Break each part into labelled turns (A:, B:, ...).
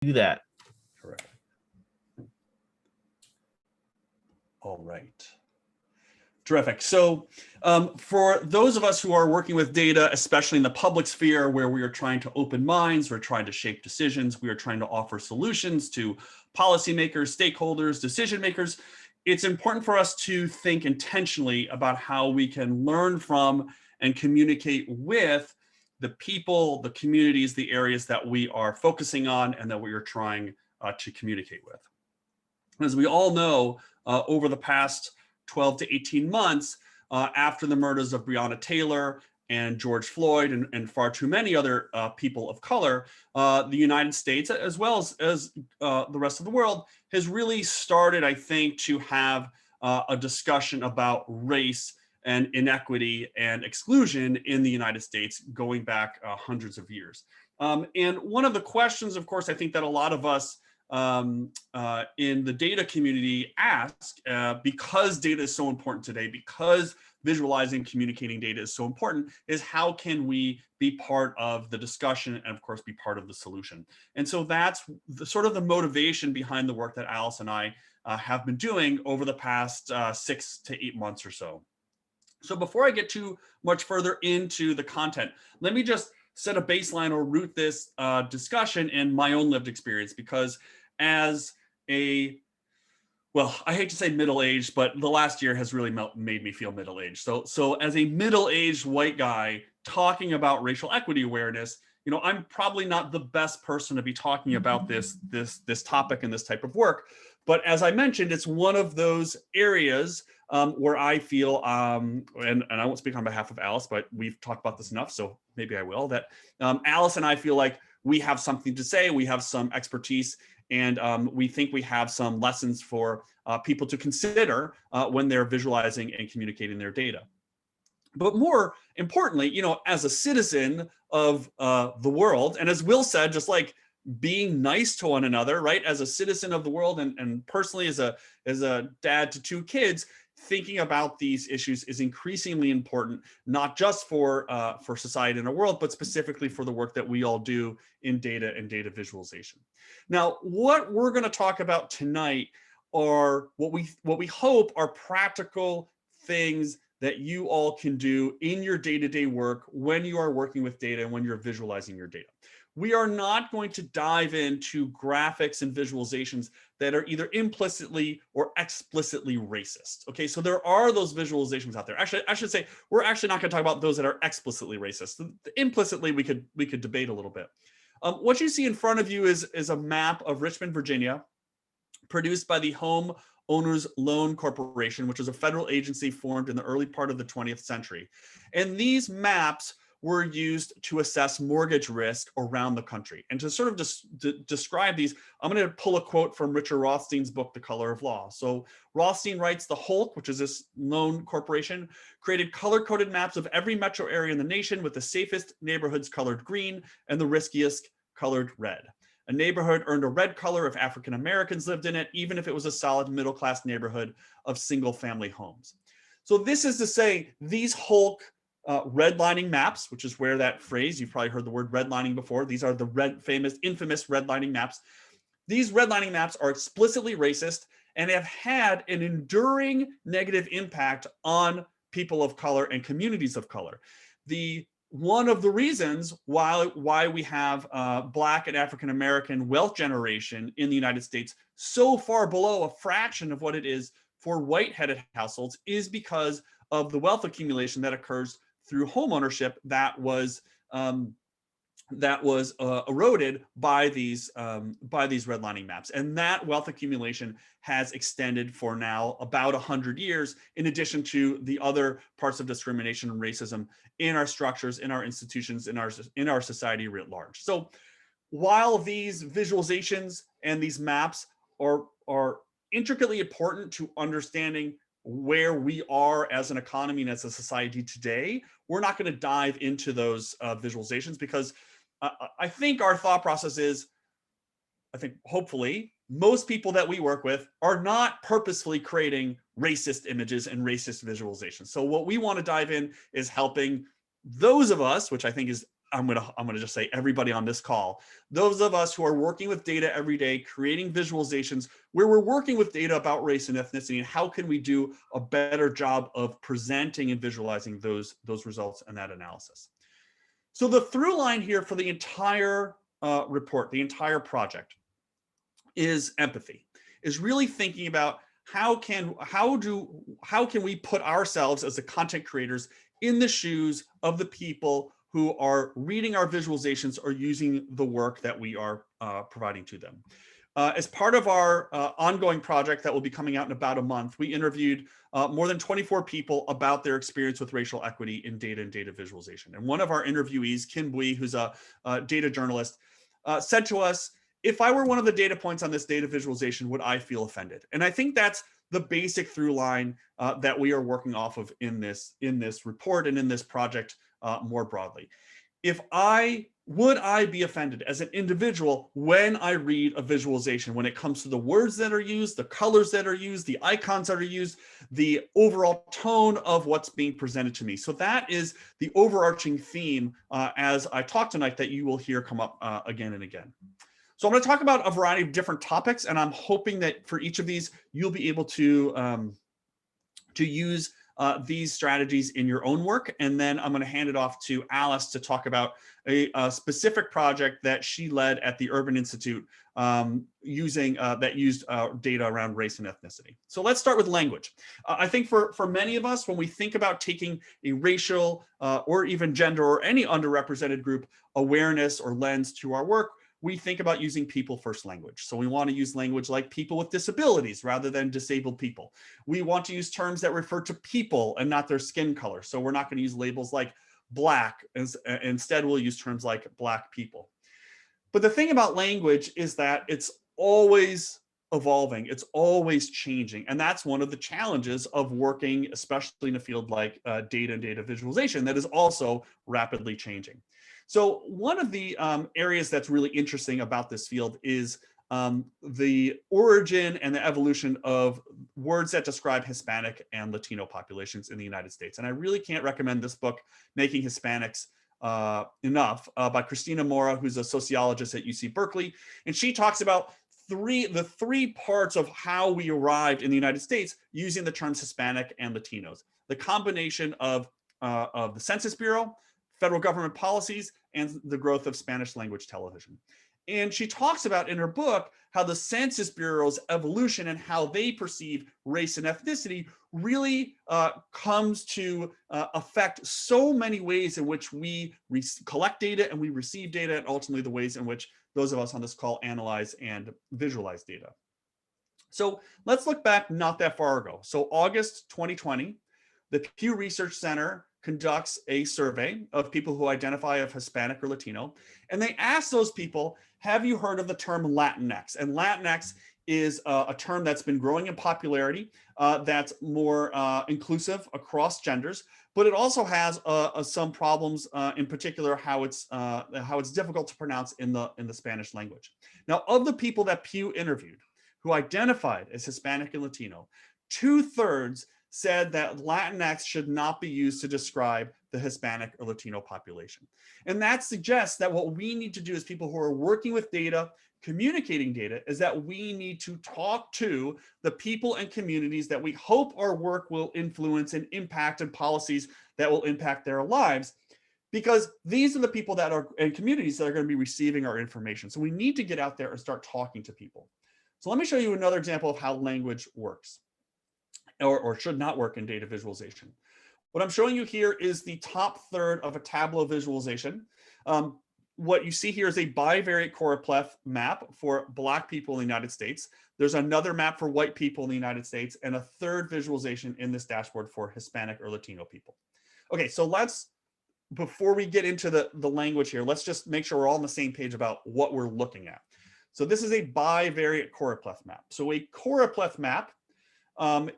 A: do that.
B: Correct. All right. Terrific. So for those of us who are working with data, especially in the public sphere, where we are trying to open minds, we're trying to shape decisions, we are trying to offer solutions to policymakers, stakeholders, decision makers, it's important for us to think intentionally about how we can learn from and communicate with the people, the communities, the areas that we are focusing on and that we are trying to communicate with. As we all know, over the past 12 to 18 months, after the murders of Breonna Taylor and George Floyd and far too many other people of color, the United States, as well as the rest of the world, has really started, I think, to have a discussion about race and inequity and exclusion in the United States going back hundreds of years. And one of the questions, of course, I think that a lot of us in the data community ask, because data is so important today, because visualizing, communicating data is so important, is how can we be part of the discussion and of course be part of the solution? And so that's sort of the motivation behind the work that Alice and I have been doing over the past 6 to 8 months or so. So before I get too much further into the content, let me just set a baseline or root this discussion in my own lived experience, because as a, well, I hate to say middle-aged, but the last year has really made me feel middle-aged. So as a middle-aged white guy talking about racial equity awareness, you know, I'm probably not the best person to be talking about this topic and this type of work. But as I mentioned, it's one of those areas where I feel, and I won't speak on behalf of Alice, but we've talked about this enough, so maybe I will, that Alice and I feel like we have something to say, we have some expertise, and we think we have some lessons for people to consider when they're visualizing and communicating their data. But more importantly, you know, as a citizen of the world, and as Will said, just like being nice to one another, right? As a citizen of the world, and personally as a dad to 2 kids, thinking about these issues is increasingly important, not just for society and our world, but specifically for the work that we all do in data and data visualization. Now, what we're going to talk about tonight are what we hope are practical things that you all can do in your day-to-day work when you are working with data and when you're visualizing your data. We are not going to dive into graphics and visualizations that are either implicitly or explicitly racist. Okay, so there are those visualizations out there. Actually, I should say we're actually not going to talk about those that are explicitly racist. Implicitly, we could debate a little bit. What you see in front of you is a map of Richmond, Virginia, produced by the Home Owners Loan Corporation, which is a federal agency formed in the early part of the 20th century. And these maps were used to assess mortgage risk around the country. And to sort of just describe these, I'm going to pull a quote from Richard Rothstein's book, The Color of Law. So Rothstein writes, the Hulk, which is this loan corporation, created color-coded maps of every metro area in the nation, with the safest neighborhoods colored green and the riskiest colored red. A neighborhood earned a red color if African Americans lived in it, even if it was a solid middle-class neighborhood of single-family homes. So this is to say, these Hulk redlining maps, which is where that phrase, you've probably heard the word redlining before. These are the infamous redlining maps. These redlining maps are explicitly racist and have had an enduring negative impact on people of color and communities of color. One of the reasons why we have Black and African American wealth generation in the United States so far below a fraction of what it is for white-headed households is because of the wealth accumulation that occurs through home ownership that was eroded by these redlining maps. And that wealth accumulation has extended for now about 100 years, in addition to the other parts of discrimination and racism in our structures, in our institutions, in our society writ large. So while these visualizations and these maps are intricately important to understanding where we are as an economy and as a society today, we're not going to dive into those visualizations, because I think our thought process is, I think hopefully most people that we work with are not purposefully creating racist images and racist visualizations. So what we want to dive in is helping those of us, which I think is I'm gonna just say everybody on this call, those of us who are working with data every day, creating visualizations where we're working with data about race and ethnicity, and how can we do a better job of presenting and visualizing those results and that analysis. So the through line here for the entire report, the entire project, is empathy, is really thinking about how can we put ourselves as the content creators in the shoes of the people who are reading our visualizations or using the work that we are providing to them. As part of our ongoing project that will be coming out in about a month, we interviewed more than 24 people about their experience with racial equity in data and data visualization. And one of our interviewees, Kim Bui, who's a data journalist, said to us, if I were one of the data points on this data visualization, would I feel offended? And I think that's the basic through line that we are working off of in this report and in this project more broadly. Would I be offended as an individual when I read a visualization, when it comes to the words that are used, the colors that are used, the icons that are used, the overall tone of what's being presented to me? So that is the overarching theme as I talk tonight that you will hear come up again and again. So I'm going to talk about a variety of different topics, and I'm hoping that for each of these, you'll be able to use these strategies in your own work. And then I'm going to hand it off to Alice to talk about a specific project that she led at the Urban Institute that used data around race and ethnicity. So let's start with language. I think for many of us, when we think about taking a racial or even gender or any underrepresented group awareness or lens to our work, we think about using people first language. So we want to use language like people with disabilities rather than disabled people. We want to use terms that refer to people and not their skin color. So we're not going to use labels like black. Instead, we'll use terms like black people. But the thing about language is that it's always evolving. It's always changing. And that's one of the challenges of working, especially in a field like data and data visualization that is also rapidly changing. So one of the areas that's really interesting about this field is the origin and the evolution of words that describe Hispanic and Latino populations in the United States. And I really can't recommend this book, Making Hispanics enough, by Christina Mora, who's a sociologist at UC Berkeley. And she talks about the three parts of how we arrived in the United States using the terms Hispanic and Latinos. The combination of the Census Bureau, federal government policies, and the growth of Spanish language television. And she talks about in her book how the Census Bureau's evolution and how they perceive race and ethnicity really comes to affect so many ways in which we collect data and we receive data, and ultimately the ways in which those of us on this call analyze and visualize data. So let's look back not that far ago. So August 2020, the Pew Research Center conducts a survey of people who identify as Hispanic or Latino, and they ask those people, have you heard of the term Latinx? And Latinx is a term that's been growing in popularity, that's more inclusive across genders, but it also has some problems, in particular how it's difficult to pronounce in the Spanish language. Now, of the people that Pew interviewed who identified as Hispanic and Latino, 2/3 said that Latinx should not be used to describe the Hispanic or Latino population. And that suggests that what we need to do as people who are working with data, communicating data, is that we need to talk to the people and communities that we hope our work will influence and impact, and policies that will impact their lives, because these are the people that are and communities that are going to be receiving our information. So we need to get out there and start talking to people. So let me show you another example of how language works. Or should not work in data visualization. What I'm showing you here is the top third of a Tableau visualization. What you see here is a bivariate choropleth map for Black people in the United States. There's another map for white people in the United States, and a third visualization in this dashboard for Hispanic or Latino people. Okay, so before we get into the language here, let's just make sure we're all on the same page about what we're looking at. So this is a bivariate choropleth map. So a choropleth map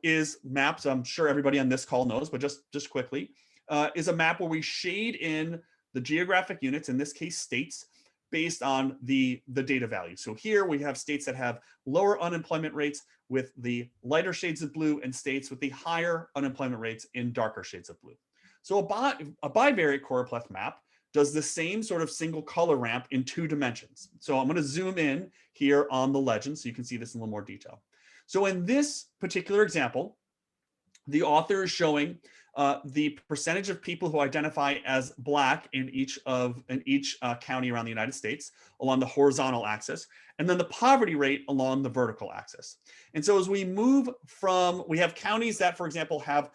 B: is maps, I'm sure everybody on this call knows, but just quickly, is a map where we shade in the geographic units, in this case states, based on the data value. So here we have states that have lower unemployment rates with the lighter shades of blue, and states with the higher unemployment rates in darker shades of blue. So a bivariate choropleth map does the same sort of single color ramp in 2 dimensions. So I'm going to zoom in here on the legend so you can see this in a little more detail. So in this particular example, the author is showing the percentage of people who identify as Black in each county around the United States along the horizontal axis, and then the poverty rate along the vertical axis. And so as we move from, we have counties that, for example, have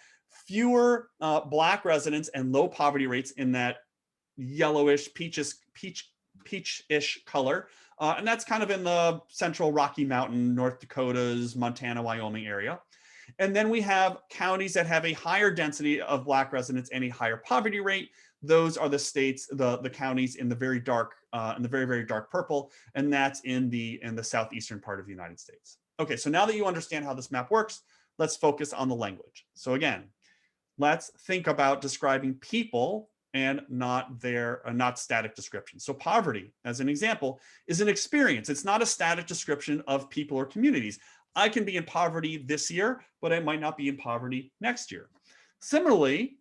B: fewer Black residents and low poverty rates in that yellowish, peachish color. And that's kind of in the central Rocky Mountain, North Dakotas, Montana, Wyoming area. And then we have counties that have a higher density of Black residents and a higher poverty rate. Those are the states, the counties in the very dark, very dark purple, and that's in the southeastern part of the United States. Okay, so now that you understand how this map works, let's focus on the language. So again, let's think about describing people and not static descriptions. So poverty, as an example, is an experience. It's not a static description of people or communities. I can be in poverty this year, but I might not be in poverty next year. Similarly,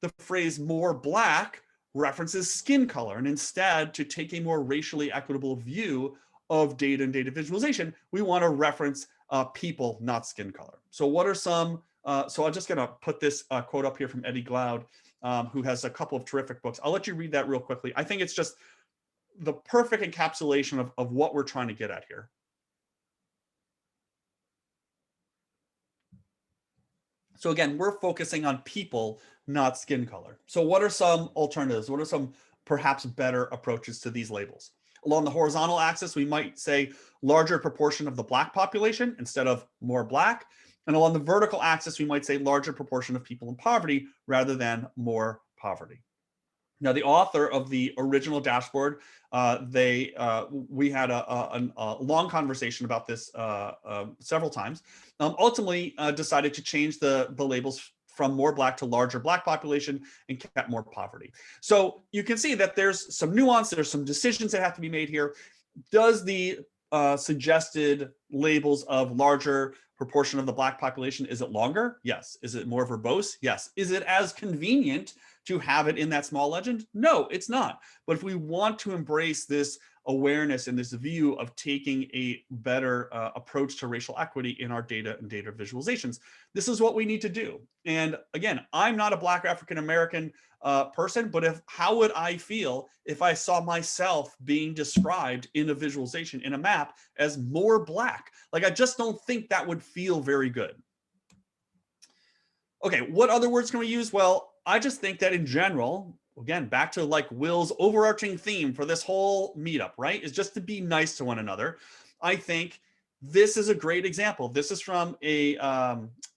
B: the phrase more Black references skin color, and instead, to take a more racially equitable view of data and data visualization, we want to reference people, not skin color. So what are some, so I'm just gonna put this quote up here from Eddie Glaude, who has a couple of terrific books. I'll let you read that real quickly. I think it's just the perfect encapsulation of what we're trying to get at here. So again, we're focusing on people, not skin color. So what are some alternatives? What are some perhaps better approaches to these labels? Along the horizontal axis, we might say larger proportion of the Black population instead of more Black. And along the vertical axis, we might say larger proportion of people in poverty rather than more poverty. Now, the author of the original dashboard, we had a long conversation about this several times. Ultimately, decided to change the labels from more Black to larger Black population and kept more poverty. So you can see that there's some nuance, there's some decisions that have to be made here. Does the suggested labels of larger proportion of the Black population, is it longer? Yes. Is it more verbose? Yes. Is it as convenient to have it in that small legend? No, it's not. But if we want to embrace this awareness and this view of taking a better approach to racial equity in our data and data visualizations, this is what we need to do. And again, I'm not a Black African-American person, but how would I feel if I saw myself being described in a visualization, in a map, as more Black? Like, I just don't think that would feel very good. Okay, what other words can we use? Well, I just think that in general, again, back to like Will's overarching theme for this whole meetup, right, is just to be nice to one another. I think this is a great example. This is from a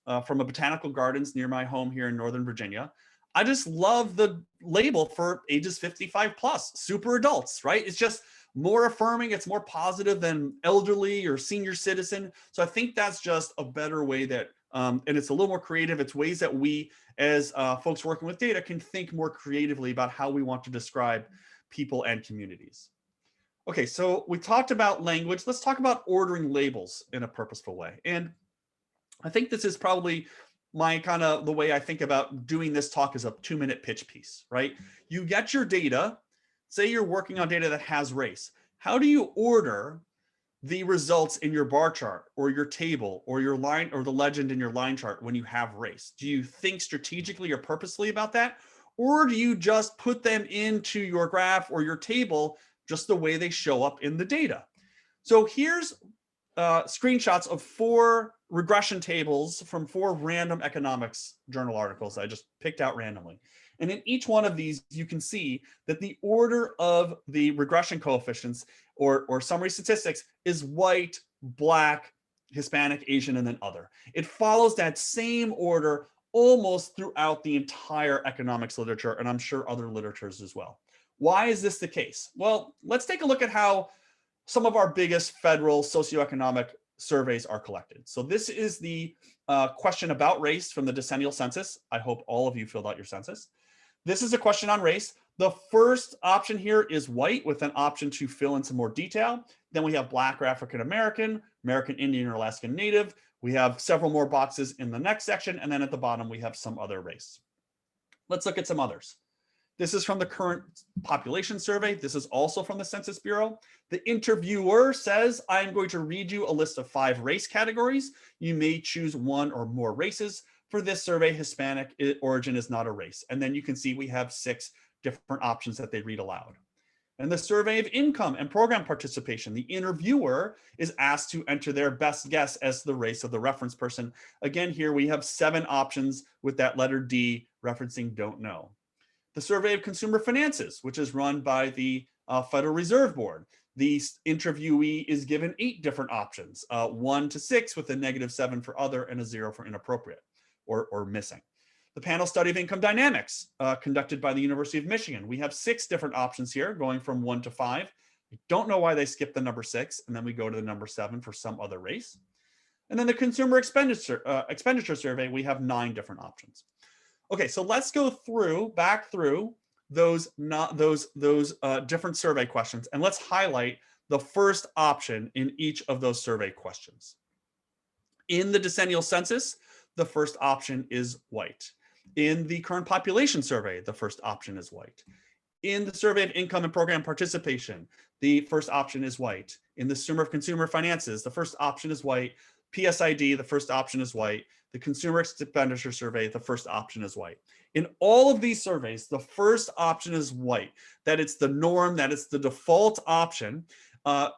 B: botanical gardens near my home here in Northern Virginia. I just love the label for ages 55 plus, super adults, right? It's just more affirming, it's more positive than elderly or senior citizen. So I think that's just a better way that, and it's a little more creative. It's ways that we, as folks working with data, can think more creatively about how we want to describe people and communities. Okay, so we talked about language. Let's talk about ordering labels in a purposeful way. And I think this is probably the way I think about doing this talk as a 2-minute pitch piece, right? You get your data, say you're working on data that has race. How do you order the results in your bar chart or your table or your line or the legend in your line chart when you have race? Do you think strategically or purposely about that? Or do you just put them into your graph or your table just the way they show up in the data? So here's screenshots of 4 regression tables from 4 random economics journal articles I just picked out randomly. And in each one of these, you can see that the order of the regression coefficients or summary statistics is white, Black, Hispanic, Asian, and then other. It follows that same order almost throughout the entire economics literature, and I'm sure other literatures as well. Why is this the case? Well, let's take a look at how some of our biggest federal socioeconomic surveys are collected. So this is the question about race from the decennial census. I hope all of you filled out your census. This is a question on race. The first option here is white with an option to fill in some more detail. Then we have Black or African American, American Indian or Alaskan Native. We have several more boxes in the next section. And then at the bottom, we have some other race. Let's look at some others. This is from the current population survey. This is also from the Census Bureau. The interviewer says, I'm going to read you a list of 5 race categories. You may choose one or more races. For this survey, Hispanic origin is not a race. And then you can see we have 6 different options that they read aloud. And the survey of income and program participation, the interviewer is asked to enter their best guess as the race of the reference person. Again, here we have 7 options with that letter D referencing don't know. The survey of consumer finances, which is run by the Federal Reserve Board. The interviewee is given 8 different options, 1 to 6 with a -7 for other and a 0 for inappropriate or missing. The panel study of income dynamics conducted by the University of Michigan. We have 6 different options here going from 1 to 5. I don't know why they skipped the number 6 and then we go to the number 7 for some other race. And then the consumer expenditure survey, we have 9 different options. Okay, so let's go back through those different survey questions, and let's highlight the first option in each of those survey questions. In the decennial census, the first option is white. In the current population survey, the first option is white. In the survey of income and program participation, the first option is white. In the survey of consumer finances, the first option is white. PSID, the first option is white. The consumer expenditure survey, the first option is white. In all of these surveys, the first option is white, that it's the norm, that it's the default option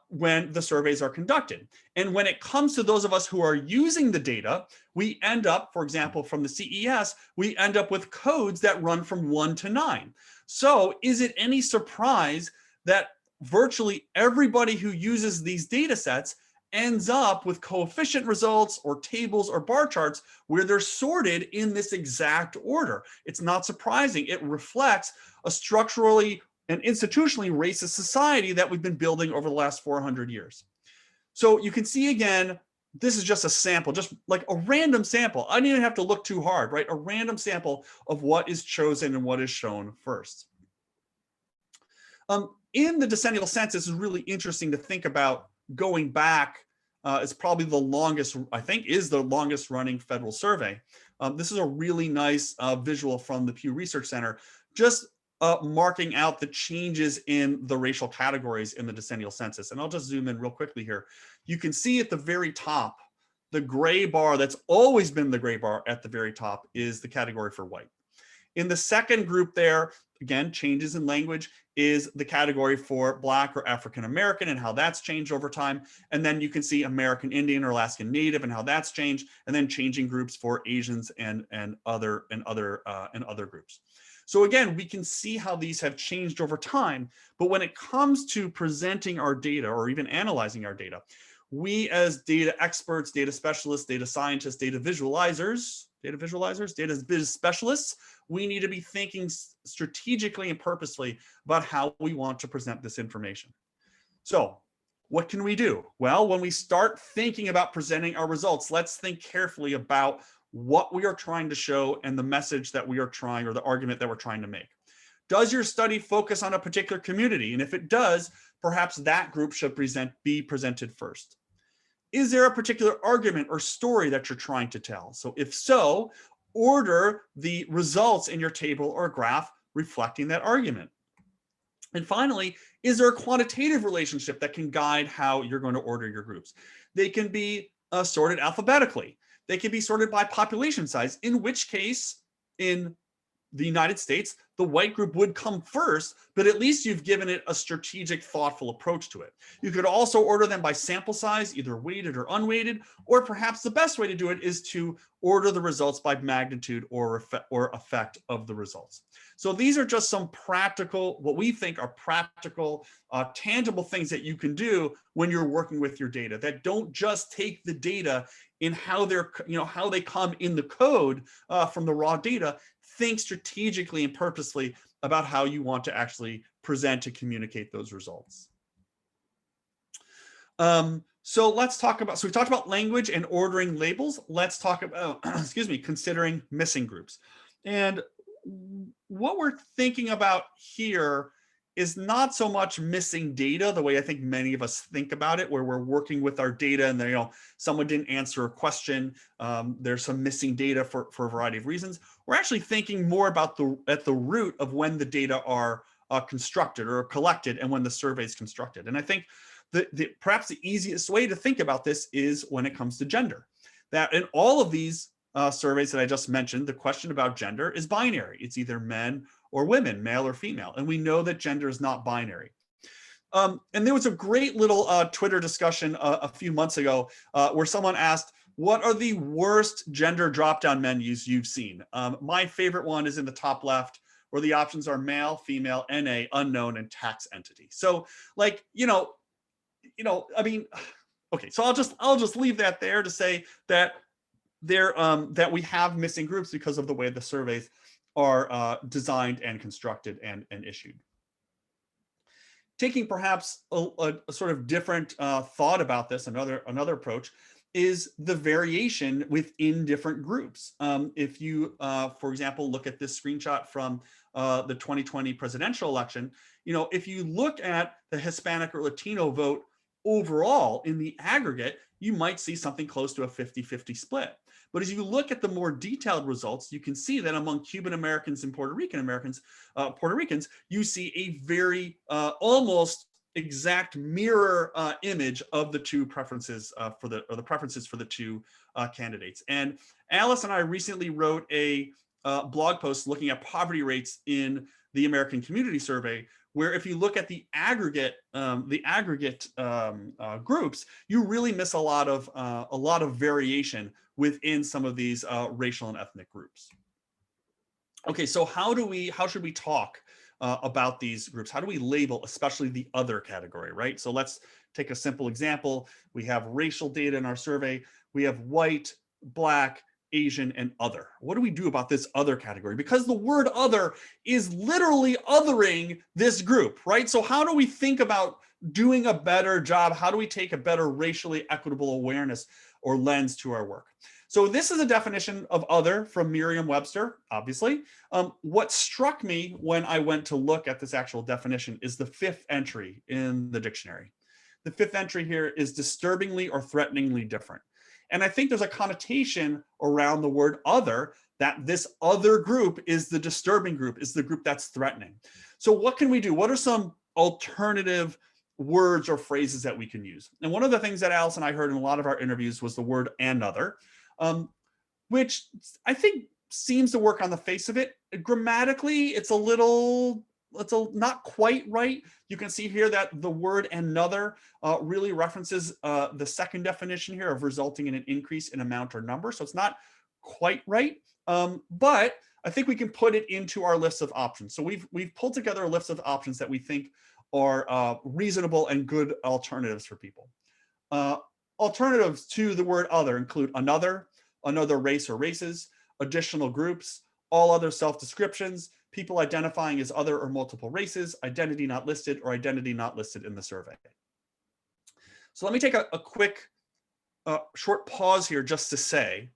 B: when the surveys are conducted. And when it comes to those of us who are using the data, we end up, for example, from the CES, we end up with codes that run from 1 to 9. So is it any surprise that virtually everybody who uses these data sets ends up with coefficient results or tables or bar charts where they're sorted in this exact order? It's not surprising. It reflects a structurally and institutionally racist society that we've been building over the last 400 years. So you can see again, this is just a sample, just like a random sample. I don't even have to look too hard, right? A random sample of what is chosen and what is shown first. In the decennial census, is really interesting to think about going back. It's probably the longest, I think, is the longest running federal survey. This is a really nice visual from the Pew Research Center, just marking out the changes in the racial categories in the decennial census. And I'll just zoom in real quickly here. You can see at the very top, the gray bar that's always been the gray bar at the very top is the category for white. In the second group there, again, changes in language, is the category for Black or African American and how that's changed over time. And then you can see American Indian or Alaskan Native and how that's changed, and then changing groups for Asians and other groups. So again, we can see how these have changed over time. But when it comes to presenting our data or even analyzing our data, we as data experts, data specialists, data scientists, data visualizers, data biz specialists, we need to be thinking strategically and purposely about how we want to present this information. So what can we do? Well, when we start thinking about presenting our results, let's think carefully about what we are trying to show and the message that we are trying, or the argument that we're trying to make. Does your study focus on a particular community? And if it does, perhaps that group should be presented first. Is there a particular argument or story that you're trying to tell? So if so, order the results in your table or graph reflecting that argument. And finally, is there a quantitative relationship that can guide how you're going to order your groups? They can be sorted alphabetically. They can be sorted by population size, in which case, in the United States, the white group would come first, but at least you've given it a strategic, thoughtful approach to it. You could also order them by sample size, either weighted or unweighted, or perhaps the best way to do it is to order the results by magnitude or effect of the results. So these are just some practical, what we think are practical, tangible things that you can do when you're working with your data, that don't just take the data in how they're, how they come in the code from the raw data. Think strategically and purposely about how you want to actually present to communicate those results. So let's talk about, so we talked about language and ordering labels. Let's talk about, considering missing groups. And what we're thinking about here is not so much missing data the way I think many of us think about it, where we're working with our data and then, someone didn't answer a question. There's some missing data for a variety of reasons. We're actually thinking more about at the root of when the data are constructed or collected and when the survey is constructed. And I think perhaps the easiest way to think about this is when it comes to gender. That in all of these surveys that I just mentioned, the question about gender is binary. It's either men or women, male or female. And we know that gender is not binary. And there was a great little Twitter discussion a few months ago where someone asked, what are the worst gender drop-down menus you've seen? My favorite one is in the top left, where the options are male, female, NA, unknown, and tax entity. So like, I mean, okay, so I'll just leave that there to say that that we have missing groups because of the way the surveys are designed and constructed and issued. Taking perhaps a sort of different thought about this, another approach is the variation within different groups. If you, for example, look at this screenshot from the 2020 presidential election, if you look at the Hispanic or Latino vote overall in the aggregate, you might see something close to a 50-50 split. But as you look at the more detailed results, you can see that among Cuban Americans and Puerto Ricans, you see a very almost exact mirror image of the two preferences for the two candidates. And Alice and I recently wrote a blog post looking at poverty rates in the American Community Survey, where if you look at the aggregate groups, you really miss a lot of variation within some of these racial and ethnic groups. Okay, so how should we talk about these groups? How do we label, especially the other category, right? So let's take a simple example. We have racial data in our survey. We have white, Black, Asian, and other. What do we do about this other category? Because the word other is literally othering this group, right? So how do we think about doing a better job? How do we take a better racially equitable awareness or lens to our work? So this is a definition of other from Merriam-Webster, obviously. What struck me when I went to look at this actual definition is the fifth entry in the dictionary. The fifth entry here is disturbingly or threateningly different. And I think there's a connotation around the word other, that this other group is the disturbing group, is the group that's threatening. So what can we do? What are some alternative words or phrases that we can use? And one of the things that Alice and I heard in a lot of our interviews was the word another, which I think seems to work on the face of it. Grammatically, it's not quite right. You can see here that the word another really references the second definition here of resulting in an increase in amount or number. So it's not quite right, but I think we can put it into our list of options. So we've pulled together a list of options that we think are reasonable and good alternatives for people. Alternatives to the word other include another race or races, additional groups, all other self-descriptions, people identifying as other or multiple races, identity not listed, or identity not listed in the survey. So let me take a quick short pause here just to say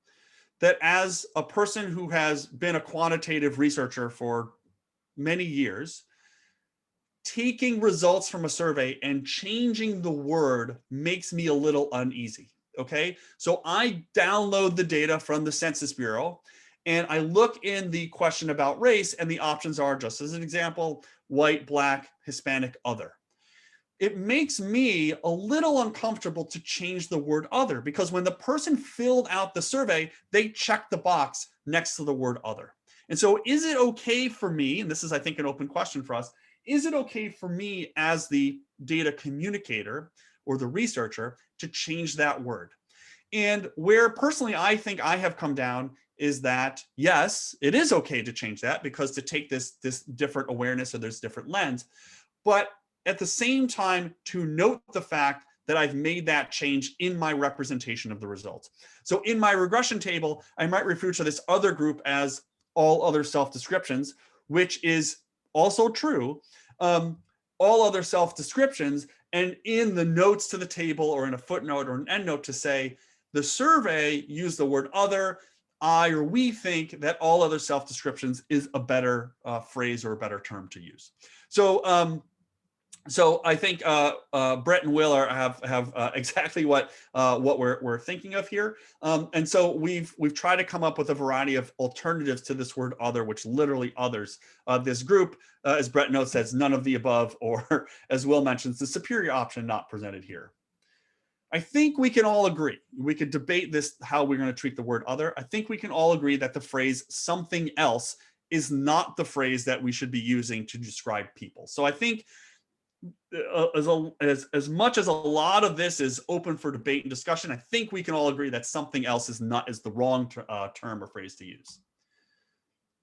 B: that as a person who has been a quantitative researcher for many years, taking results from a survey and changing the word makes me a little uneasy, okay? So I download the data from the Census Bureau and I look in the question about race, and the options are, just as an example, white, Black, Hispanic, other. It makes me a little uncomfortable to change the word other, because when the person filled out the survey, they checked the box next to the word other. And so is it okay for me, and this is, I think, an open question for us, is it okay for me as the data communicator or the researcher to change that word? And where personally I think I have come down is that, yes, it is okay to change that, because to take this different awareness or this different lens, but at the same time to note the fact that I've made that change in my representation of the results. So in my regression table, I might refer to this other group as all other self-descriptions, which is also true. All other self-descriptions, and in the notes to the table or in a footnote or an endnote to say, the survey used the word other, I or we think that all other self-descriptions is a better phrase or a better term to use. So I think Brett and Will have exactly what we're thinking of here, and so we've tried to come up with a variety of alternatives to this word "other," which literally others this group, as Brett notes, says none of the above, or as Will mentions, the superior option not presented here. I think we can all agree. We could debate this how we're going to treat the word "other." I think we can all agree that the phrase "something else" is not the phrase that we should be using to describe people. So I think as much as a lot of this is open for debate and discussion, I think we can all agree that something else is the wrong term or phrase to use.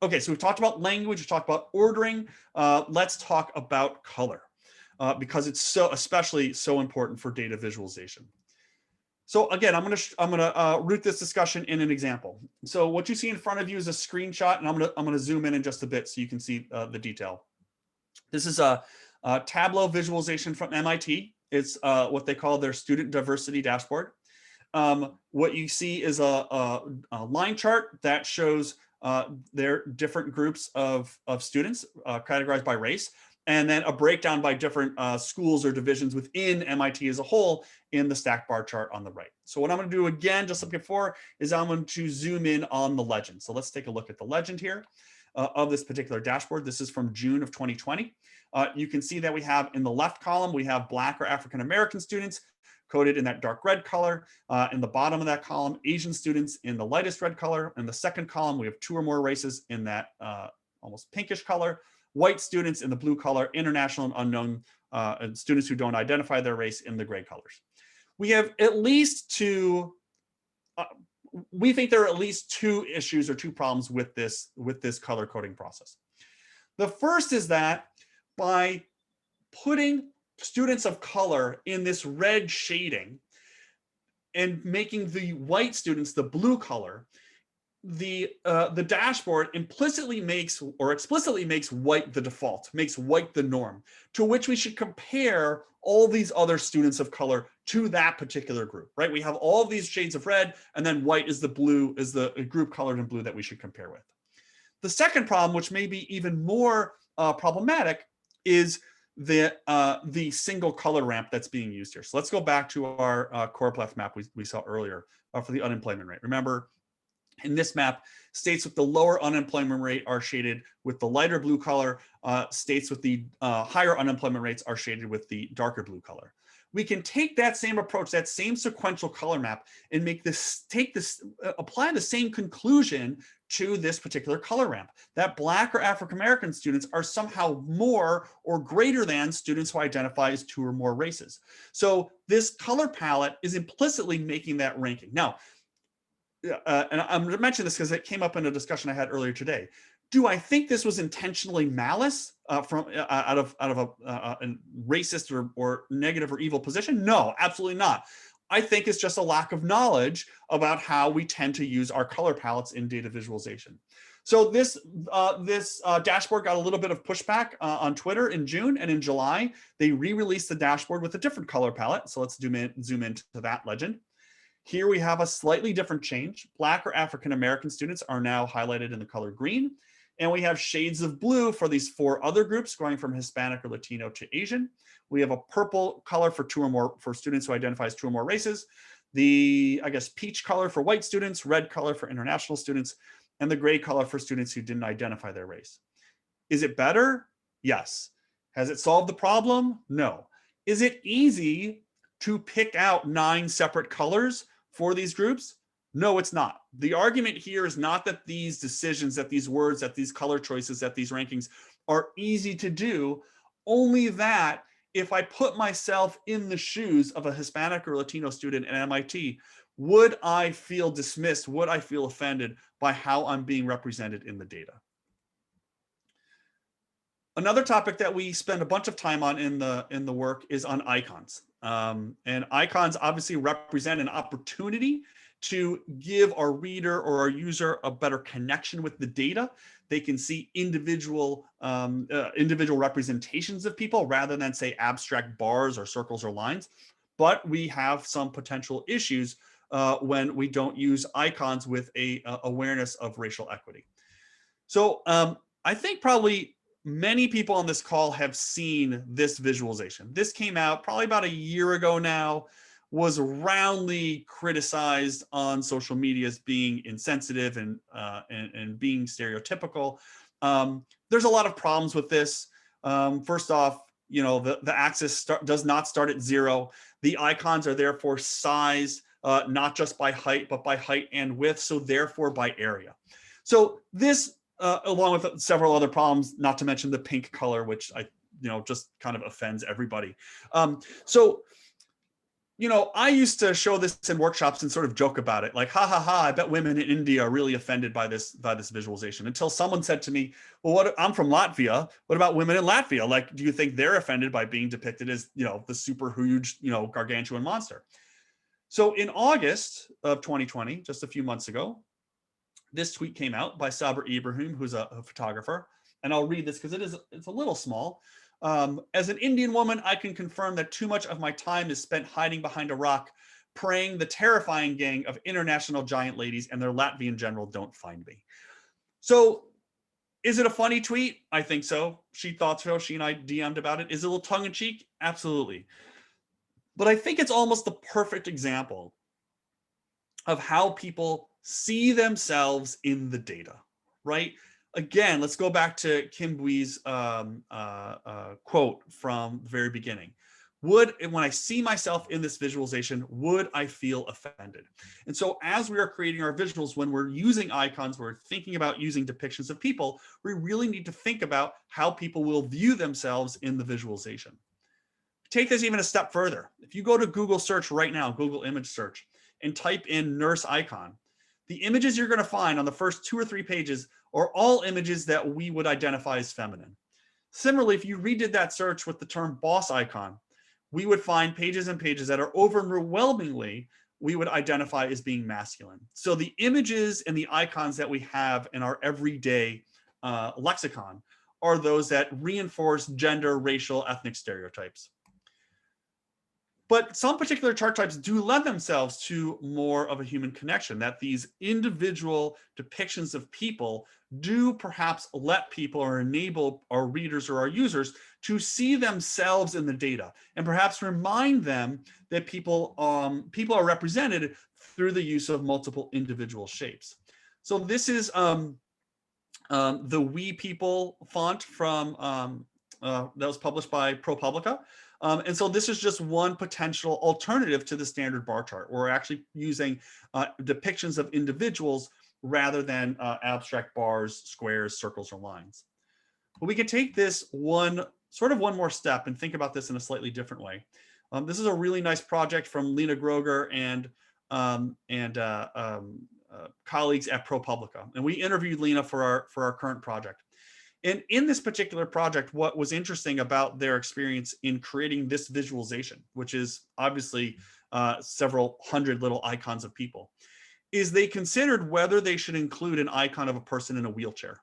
B: Okay, so we've talked about language, we've talked about ordering. Let's talk about color because it's especially so important for data visualization. So again, I'm gonna root this discussion in an example. So what you see in front of you is a screenshot, and I'm gonna zoom in just a bit so you can see the detail. This is a Tableau visualization from MIT. It's what they call their student diversity dashboard. What you see is a line chart that shows their different groups of students categorized by race, and then a breakdown by different schools or divisions within MIT as a whole in the stack bar chart on the right. So what I'm going to do again, just like before, is I'm going to zoom in on the legend. So let's take a look at the legend here of this particular dashboard. This is from June of 2020. You can see that we have in the left column, we have Black or African-American students coded in that dark red color. In the bottom of that column, Asian students in the lightest red color. In the second column, we have 2 or more races in that almost pinkish color. White students in the blue color, international and unknown, and students who don't identify their race in the gray colors. We have at least 2, we think there are at least 2 issues or 2 problems with this color coding process. The first is that by putting students of color in this red shading and making the white students the blue color, the dashboard implicitly makes or explicitly makes white the default, makes white the norm, to which we should compare all these other students of color to that particular group, right? We have all of these shades of red, and then white is the blue, is the group colored in blue that we should compare with. The second problem, which may be even more problematic, is the single color ramp that's being used here. So let's go back to our choropleth map we saw earlier for the unemployment rate. Remember, in this map, states with the lower unemployment rate are shaded with the lighter blue color. States with the higher unemployment rates are shaded with the darker blue color. We can take that same approach, that same sequential color map, and apply the same conclusion to this particular color ramp, that Black or African-American students are somehow more or greater than students who identify as 2 or more races. So this color palette is implicitly making that ranking. Now, and I'm going to mention this because it came up in a discussion I had earlier today. Do I think this was intentionally malice out of a racist or negative or evil position? No, absolutely not. I think it's just a lack of knowledge about how we tend to use our color palettes in data visualization. So this dashboard got a little bit of pushback on Twitter in June, and in July, they re-released the dashboard with a different color palette. So let's zoom into that legend. Here we have a slightly different change. Black or African-American students are now highlighted in the color green. And we have shades of blue for these 4 other groups going from Hispanic or Latino to Asian. We have a purple color for 2 or more, for students who identify as 2 or more races. The, I guess, peach color for white students, red color for international students, and the gray color for students who didn't identify their race. Is it better? Yes. Has it solved the problem? No. Is it easy to pick out 9 separate colors for these groups? No, it's not. The argument here is not that these decisions, that these words, that these color choices, that these rankings are easy to do, only that if I put myself in the shoes of a Hispanic or Latino student at MIT, would I feel dismissed? Would I feel offended by how I'm being represented in the data? Another topic that we spend a bunch of time on in the work is on icons. And icons obviously represent an opportunity to give our reader or our user a better connection with the data. They can see individual representations of people rather than, say, abstract bars or circles or lines. But we have some potential issues when we don't use icons with a awareness of racial equity. So I think probably many people on this call have seen this visualization. This came out probably about a year ago now, was roundly criticized on social media as being insensitive and being stereotypical. There's a lot of problems with this. First off, the axis does not start at 0. The icons are therefore sized not just by height, but by height and width, so therefore by area. So this, along with several other problems, not to mention the pink color, which just kind of offends everybody. I used to show this in workshops and sort of joke about it, like, ha ha ha, I bet women in India are really offended by this visualization, until someone said to me, well, I'm from Latvia. What about women in Latvia? Like, do you think they're offended by being depicted as, the super huge, gargantuan monster? So in August of 2020, just a few months ago, this tweet came out by Sabir Ibrahim, who's a photographer. And I'll read this because it's a little small. As an Indian woman, I can confirm that too much of my time is spent hiding behind a rock, praying the terrifying gang of international giant ladies and their Latvian general don't find me. So is it a funny tweet? I think so. She thought so. She and I DM'd about it. Is it a little tongue in cheek? Absolutely. But I think it's almost the perfect example of how people see themselves in the data, right? Again, let's go back to Kim Bui's quote from the very beginning. When I see myself in this visualization, would I feel offended? And so as we are creating our visuals, when we're using icons, we're thinking about using depictions of people, we really need to think about how people will view themselves in the visualization. Take this even a step further. If you go to Google search right now, Google image search, and type in nurse icon, the images you're going to find on the first 2 or 3 pages are all images that we would identify as feminine. Similarly, if you redid that search with the term boss icon, we would find pages and pages that are overwhelmingly we would identify as being masculine. So the images and the icons that we have in our everyday lexicon are those that reinforce gender, racial, ethnic stereotypes. But some particular chart types do lend themselves to more of a human connection, that these individual depictions of people do perhaps let people or enable our readers or our users to see themselves in the data and perhaps remind them that people are represented through the use of multiple individual shapes. So this is the We People font from that was published by ProPublica. And so this is just one potential alternative to the standard bar chart. We're actually using depictions of individuals rather than abstract bars, squares, circles, or lines. But we can take this one more step and think about this in a slightly different way. This is a really nice project from Lena Groger and colleagues at ProPublica. And we interviewed Lena for our current project. And in this particular project, what was interesting about their experience in creating this visualization, which is obviously several hundred little icons of people, is they considered whether they should include an icon of a person in a wheelchair.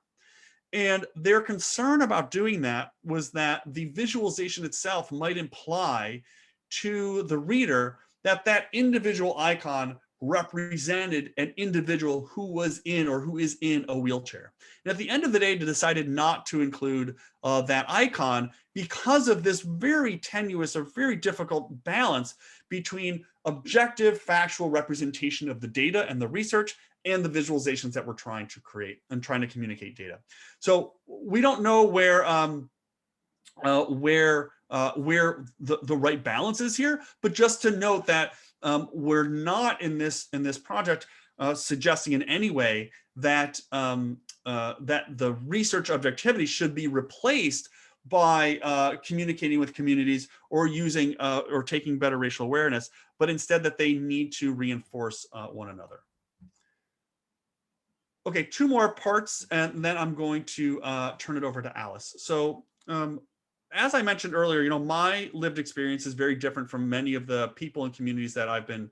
B: And their concern about doing that was that the visualization itself might imply to the reader that that individual icon represented an individual who was in or who is in a wheelchair. And at the end of the day, they decided not to include that icon because of this very tenuous or very difficult balance between objective factual representation of the data and the research and the visualizations that we're trying to create and trying to communicate data. So we don't know where the right balance is here, but just to note that we're not in this project suggesting in any way that that the research objectivity should be replaced by communicating with communities or using or taking better racial awareness, but instead that they need to reinforce one another. Okay, 2 more parts, and then I'm going to turn it over to Alice. So as I mentioned earlier, my lived experience is very different from many of the people and communities that I've been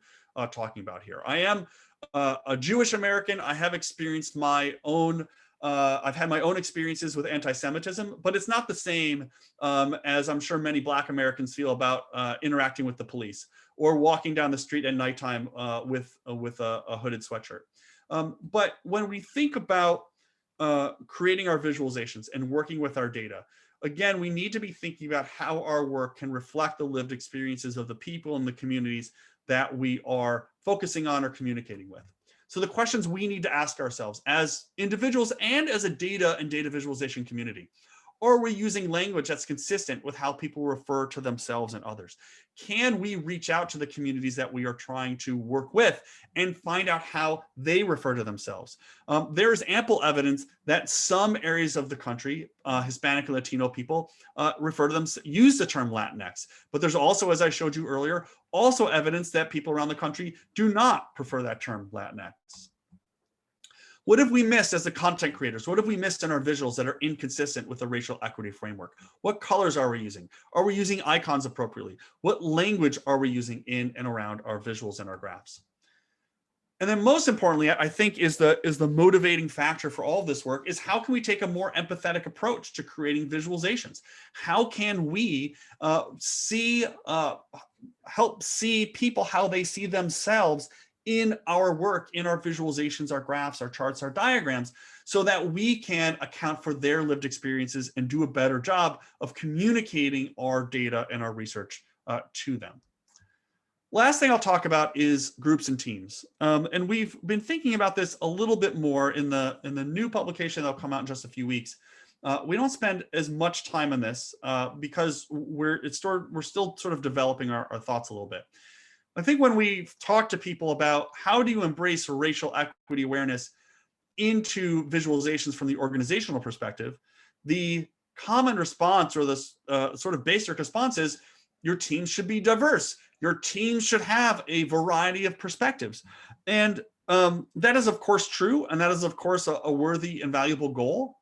B: talking about here. I am a Jewish American. I have experienced my own, I've had my own experiences with anti-Semitism, but it's not the same as I'm sure many Black Americans feel about interacting with the police or walking down the street at nighttime with a hooded sweatshirt. But when we think about creating our visualizations and working with our data, again, we need to be thinking about how our work can reflect the lived experiences of the people and the communities that we are focusing on or communicating with. So the questions we need to ask ourselves as individuals and as a data and data visualization community: are we using language that's consistent with how people refer to themselves and others? Can we reach out to the communities that we are trying to work with and find out how they refer to themselves? There is ample evidence that some areas of the country, Hispanic and Latino people, use the term Latinx. But there's also, as I showed you earlier, also evidence that people around the country do not prefer that term Latinx. What have we missed as the content creators? What have we missed in our visuals that are inconsistent with the racial equity framework? What colors are we using? Are we using icons appropriately? What language are we using in and around our visuals and our graphs? And then most importantly, I think is the motivating factor for all of this work is how can we take a more empathetic approach to creating visualizations? How can we help see people how they see themselves in our work, in our visualizations, our graphs, our charts, our diagrams, so that we can account for their lived experiences and do a better job of communicating our data and our research to them. Last thing I'll talk about is groups and teams. And we've been thinking about this a little bit more in the new publication that'll come out in just a few weeks. We don't spend as much time on this because we're still sort of developing our thoughts a little bit. I think when we talk to people about how do you embrace racial equity awareness into visualizations from the organizational perspective, the common response or the sort of basic response is your team should be diverse. Your team should have a variety of perspectives. And that is, of course, true. And that is, of course, a worthy and valuable goal.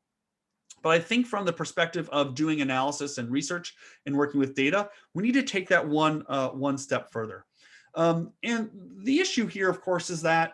B: But I think from the perspective of doing analysis and research and working with data, we need to take that one step further. And the issue here, of course, is that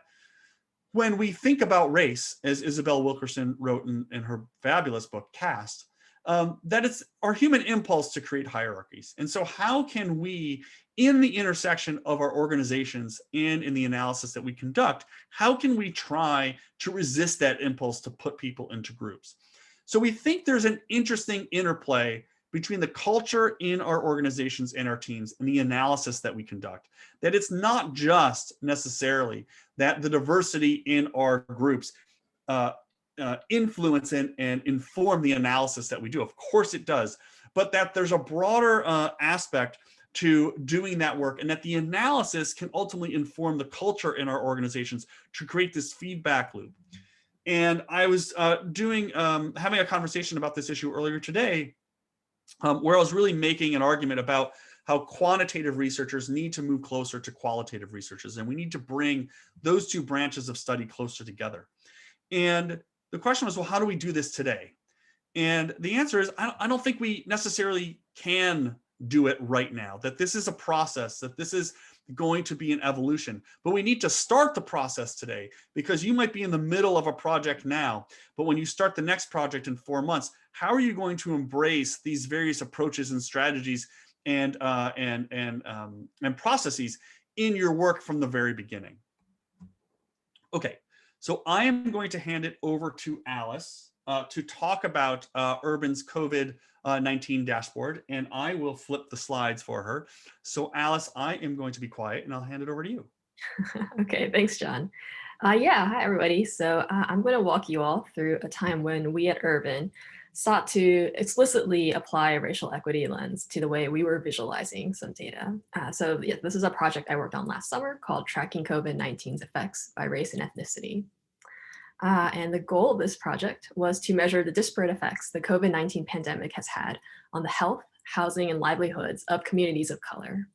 B: when we think about race, as Isabel Wilkerson wrote in her fabulous book, Caste, that it's our human impulse to create hierarchies. And so how can we, in the intersection of our organizations and in the analysis that we conduct, how can we try to resist that impulse to put people into groups? So we think there's an interesting interplay between the culture in our organizations and our teams and the analysis that we conduct, that it's not just necessarily that the diversity in our groups influence and inform the analysis that we do. Of course it does, but that there's a broader aspect to doing that work, and that the analysis can ultimately inform the culture in our organizations to create this feedback loop. And I was having a conversation about this issue earlier today, where I was really making an argument about how quantitative researchers need to move closer to qualitative researchers, and we need to bring those two branches of study closer together. And the question was, well, how do we do this today? And the answer is, I don't think we necessarily can do it right now, that this is a process, that this is going to be an evolution, but we need to start the process today, because you might be in the middle of a project now, but when you start the next project in 4 months, how are you going to embrace these various approaches and strategies and processes in your work from the very beginning? Okay, so I am going to hand it over to Alice to talk about Urban's COVID-19 dashboard, and I will flip the slides for her. So Alice, I am going to be quiet and I'll hand it over to you.
A: Okay, thanks, John. Yeah, hi everybody. So I'm going to walk you all through a time when we at Urban sought to explicitly apply a racial equity lens to the way we were visualizing some data. So yeah, this is a project I worked on last summer called Tracking COVID-19's Effects by Race and Ethnicity. And the goal of this project was to measure the disparate effects the COVID-19 pandemic has had on the health, housing, and livelihoods of communities of color.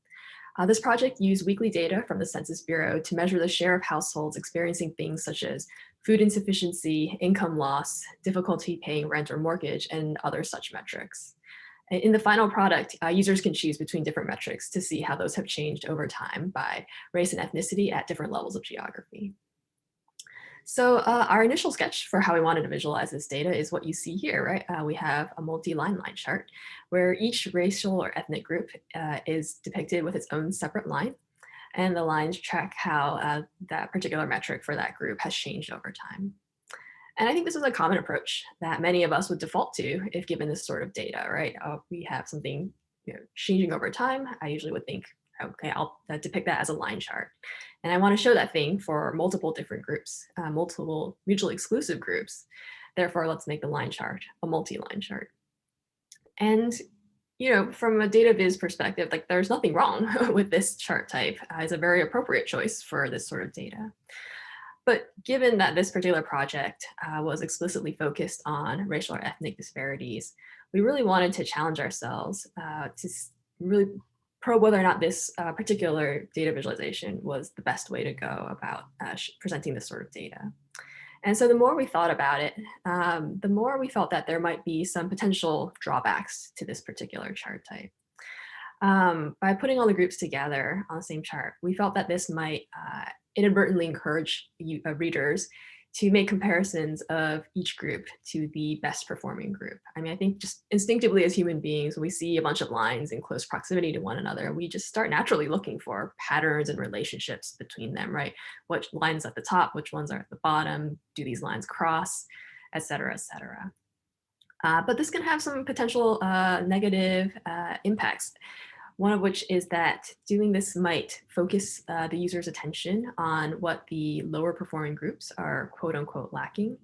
A: This project used weekly data from the Census Bureau to measure the share of households experiencing things such as food insufficiency, income loss, difficulty paying rent or mortgage, and other such metrics. In the final product, users can choose between different metrics to see how those have changed over time by race and ethnicity at different levels of geography. So our initial sketch for how we wanted to visualize this data is what you see here, right? We have a multi-line chart where each racial or ethnic group is depicted with its own separate line, and the lines track how that particular metric for that group has changed over time. And I think this is a common approach that many of us would default to if given this sort of data, right? We have something changing over time. I usually would think, okay, I'll depict that as a line chart. And I want to show that thing for multiple different groups, multiple mutually exclusive groups. Therefore, let's make the line chart a multi-line chart. And from a data viz perspective, like there's nothing wrong with this chart type. It's a very appropriate choice for this sort of data. But given that this particular project was explicitly focused on racial or ethnic disparities, we really wanted to challenge ourselves to really probe whether or not this particular data visualization was the best way to go about presenting this sort of data. And so the more we thought about it, the more we felt that there might be some potential drawbacks to this particular chart type. By putting all the groups together on the same chart, we felt that this might inadvertently encourage readers to make comparisons of each group to the best performing group. I mean, I think just instinctively as human beings, when we see a bunch of lines in close proximity to one another, we just start naturally looking for patterns and relationships between them, right? Which lines at the top, which ones are at the bottom, do these lines cross, et cetera, et cetera. But this can have some potential negative impacts. One of which is that doing this might focus the user's attention on what the lower performing groups are quote unquote lacking,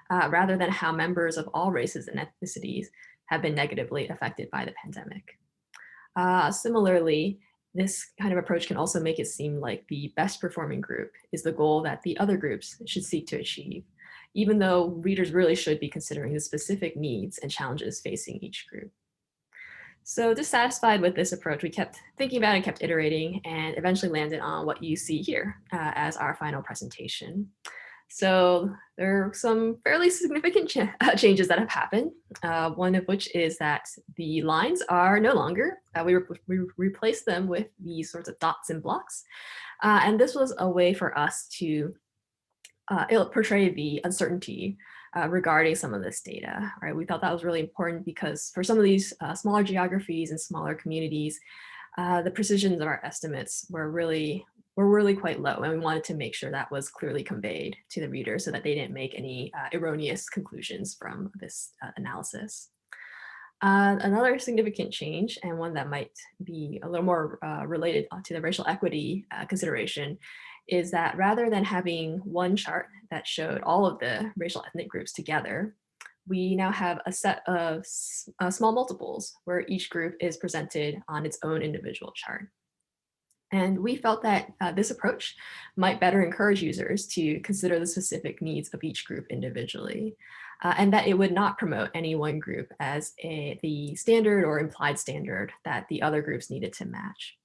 A: rather than how members of all races and ethnicities have been negatively affected by the pandemic. Similarly, this kind of approach can also make it seem like the best performing group is the goal that the other groups should seek to achieve, even though readers really should be considering the specific needs and challenges facing each group. So dissatisfied with this approach, we kept thinking about it, kept iterating, and eventually landed on what you see here as our final presentation. So there are some fairly significant changes that have happened. One of which is that the lines are no longer, we replaced them with these sorts of dots and blocks. And this was a way for us to portray the uncertainty regarding some of this data, right? We thought that was really important because for some of these smaller geographies and smaller communities, the precisions of our estimates were really quite low, and we wanted to make sure that was clearly conveyed to the reader so that they didn't make any erroneous conclusions from this analysis. Another significant change, and one that might be a little more related to the racial equity consideration, is that rather than having one chart that showed all of the racial ethnic groups together, we now have a set of small multiples where each group is presented on its own individual chart. And we felt that this approach might better encourage users to consider the specific needs of each group individually, and that it would not promote any one group as the standard or implied standard that the other groups needed to match.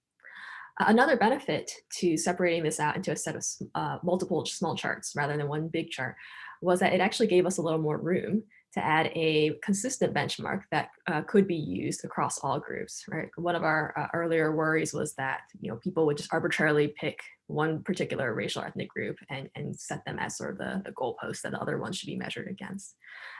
A: Another benefit to separating this out into a set of multiple small charts rather than one big chart was that it actually gave us a little more room to add a consistent benchmark that could be used across all groups, right? One of our earlier worries was that people would just arbitrarily pick one particular racial ethnic group and set them as sort of the goalpost that the other ones should be measured against.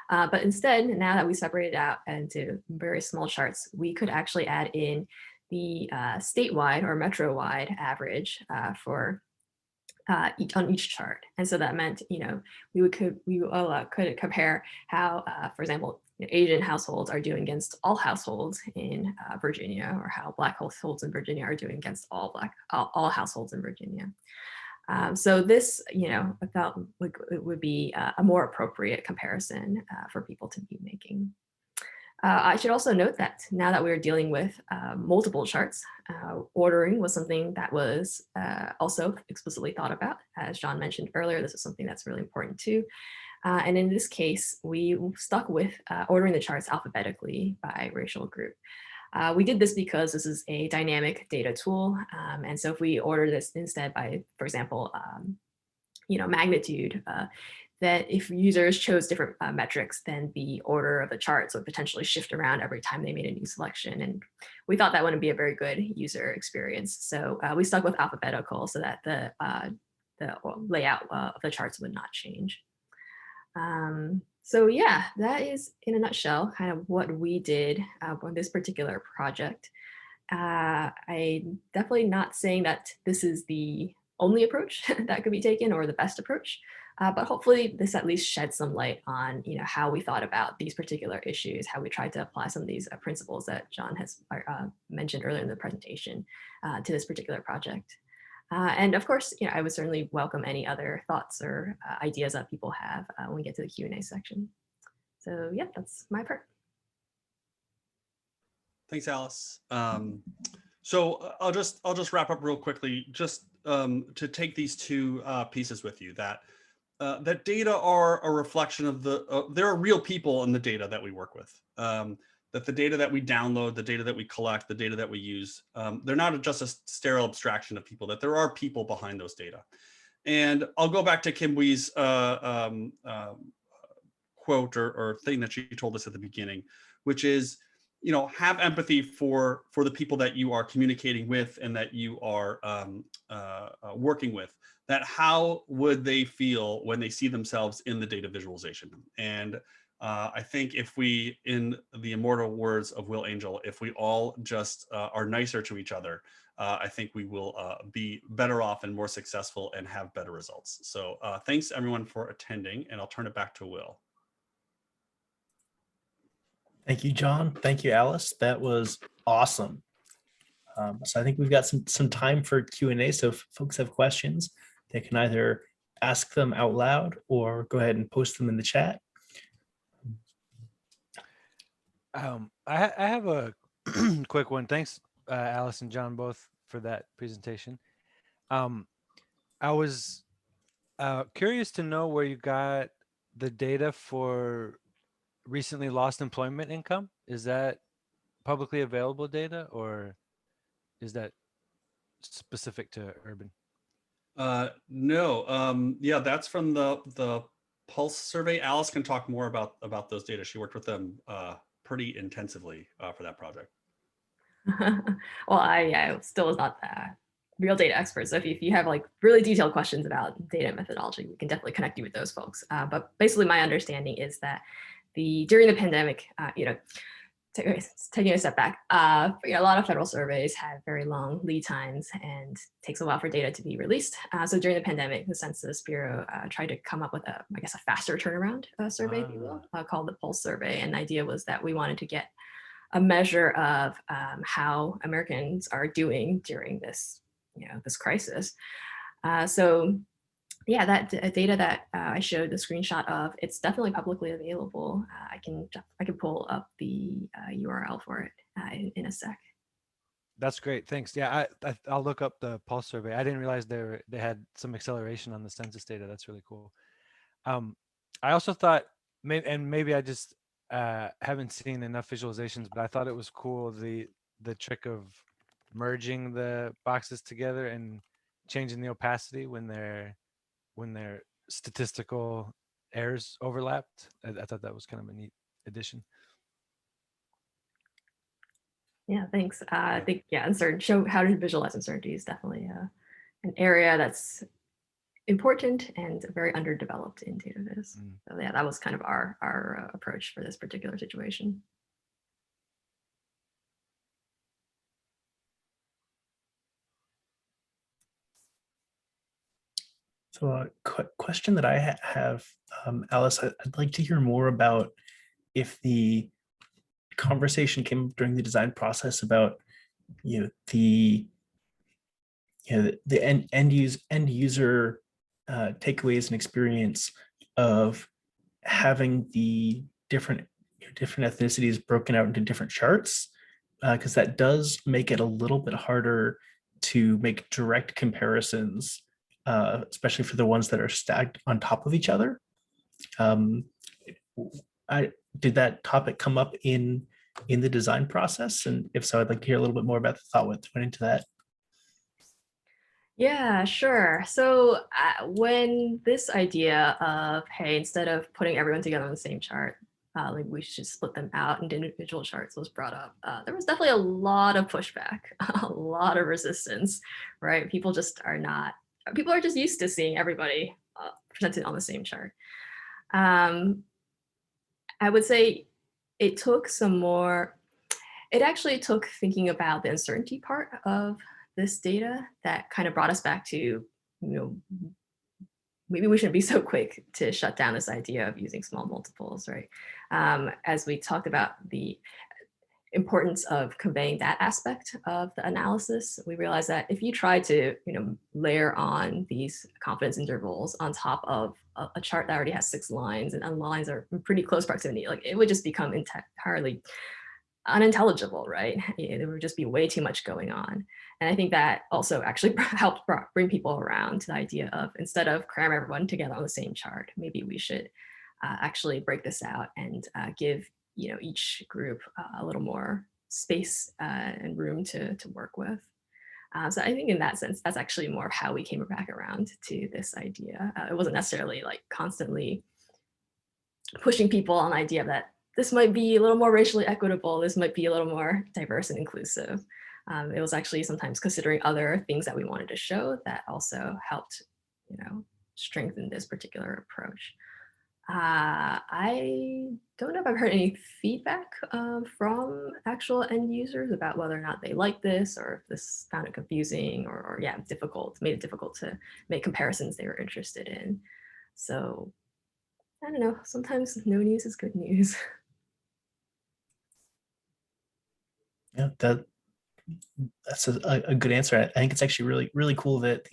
A: But instead, now that we separated out into very small charts, we could actually add in the statewide or metro-wide average for on each chart. And so that meant, we could compare how, for example, Asian households are doing against all households in Virginia, or how Black households in Virginia are doing against all households in Virginia. So this, I felt like it would be a more appropriate comparison for people to be making. I should also note that now that we're dealing with multiple charts, ordering was something that was also explicitly thought about. As John mentioned earlier, this is something that's really important too. And in this case, we stuck with ordering the charts alphabetically by racial group. We did this because this is a dynamic data tool. And so if we order this instead by, for example, magnitude, that if users chose different metrics, then the order of the charts would potentially shift around every time they made a new selection. And we thought that wouldn't be a very good user experience. So we stuck with alphabetical so that the layout of the charts would not change. So yeah, that is in a nutshell kind of what we did on this particular project. I'm definitely not saying that this is the only approach that could be taken or the best approach. But hopefully this at least sheds some light on, how we thought about these particular issues, how we tried to apply some of these principles that John has mentioned earlier in the presentation to this particular project. And of course, I would certainly welcome any other thoughts or ideas that people have when we get to the Q&A section. So yeah, that's my part.
B: Thanks, Alice. So I'll just wrap up real quickly, just to take these two pieces with you, that that data are a reflection of there are real people in the data that we work with. That the data that we download, the data that we collect, the data that we use, they're not just a sterile abstraction of people, that there are people behind those data. And I'll go back to Kim Wee's quote or thing that she told us at the beginning, which is, have empathy for the people that you are communicating with and that you are working with, that how would they feel when they see themselves in the data visualization. And I think if we, in the immortal words of Will Angel, if we all just are nicer to each other, I think we will be better off and more successful and have better results. So thanks everyone for attending, and I'll turn it back to Will.
C: Thank you, John. Thank you, Alice. That was awesome. So I think we've got some time for Q&A. So if folks have questions, they can either ask them out loud or go ahead and post them in the chat.
D: I have a quick one. Thanks, Alice and John, both for that presentation. I was curious to know where you got the data for recently lost employment income. Is that publicly available data, or is that specific to urban?
B: No. Yeah, that's from the Pulse survey. Alice can talk more about those data. She worked with them pretty intensively for that project.
A: Well, I still was not a real data expert. So if you have like really detailed questions about data methodology, we can definitely connect you with those folks. But basically my understanding is that during the pandemic, taking a step back, a lot of federal surveys have very long lead times and takes a while for data to be released. So during the pandemic, the Census Bureau tried to come up with a faster turnaround survey, if you will, called the Pulse survey. And the idea was that we wanted to get a measure of how Americans are doing during this, this crisis. So yeah, that data that I showed the screenshot of, it's definitely publicly available. I can pull up the URL for it in a sec.
D: That's great. Thanks. Yeah, I'll look up the Pulse survey. I didn't realize they had some acceleration on the census data. That's really cool. I also thought, maybe I just haven't seen enough visualizations, but I thought it was cool, the trick of merging the boxes together and changing the opacity when their statistical errors overlapped. I thought that was kind of a neat addition.
A: Yeah, thanks. I think, show how to visualize uncertainty is definitely an area that's important and very underdeveloped in data viz. So yeah, that was kind of our approach for this particular situation.
C: So a question that I have, Alice, I'd like to hear more about if the conversation came up during the design process about, the end user takeaways and experience of having the different ethnicities broken out into different charts, because that does make it a little bit harder to make direct comparisons, especially for the ones that are stacked on top of each other. Did that topic come up in the design process? And if so, I'd like to hear a little bit more about the thought what went into that.
A: Yeah, sure. So when this idea of, hey, instead of putting everyone together on the same chart, like we should split them out into individual charts was brought up, there was definitely a lot of pushback, a lot of resistance, right? People are just used to seeing everybody presented on the same chart. I would say it actually took thinking about the uncertainty part of this data that kind of brought us back to, maybe we shouldn't be so quick to shut down this idea of using small multiples, right? As we talked about the importance of conveying that aspect of the analysis, we realized that if you try to, layer on these confidence intervals on top of a chart that already has 6 lines and the lines are in pretty close proximity, like it would just become entirely unintelligible, right? There would just be way too much going on. And I think that also actually helped bring people around to the idea of, instead of cram everyone together on the same chart, maybe we should actually break this out and give each group a little more space and room to work with. So I think in that sense, that's actually more of how we came back around to this idea. It wasn't necessarily like constantly pushing people on the idea that this might be a little more racially equitable, this might be a little more diverse and inclusive. It was actually sometimes considering other things that we wanted to show that also helped, strengthen this particular approach. I don't know if I've heard any feedback from actual end users about whether or not they like this, or if this found it confusing, or yeah, made it difficult to make comparisons they were interested in. So I don't know, sometimes no news is good news.
C: Yeah, that's a good answer. I think it's actually really, really cool that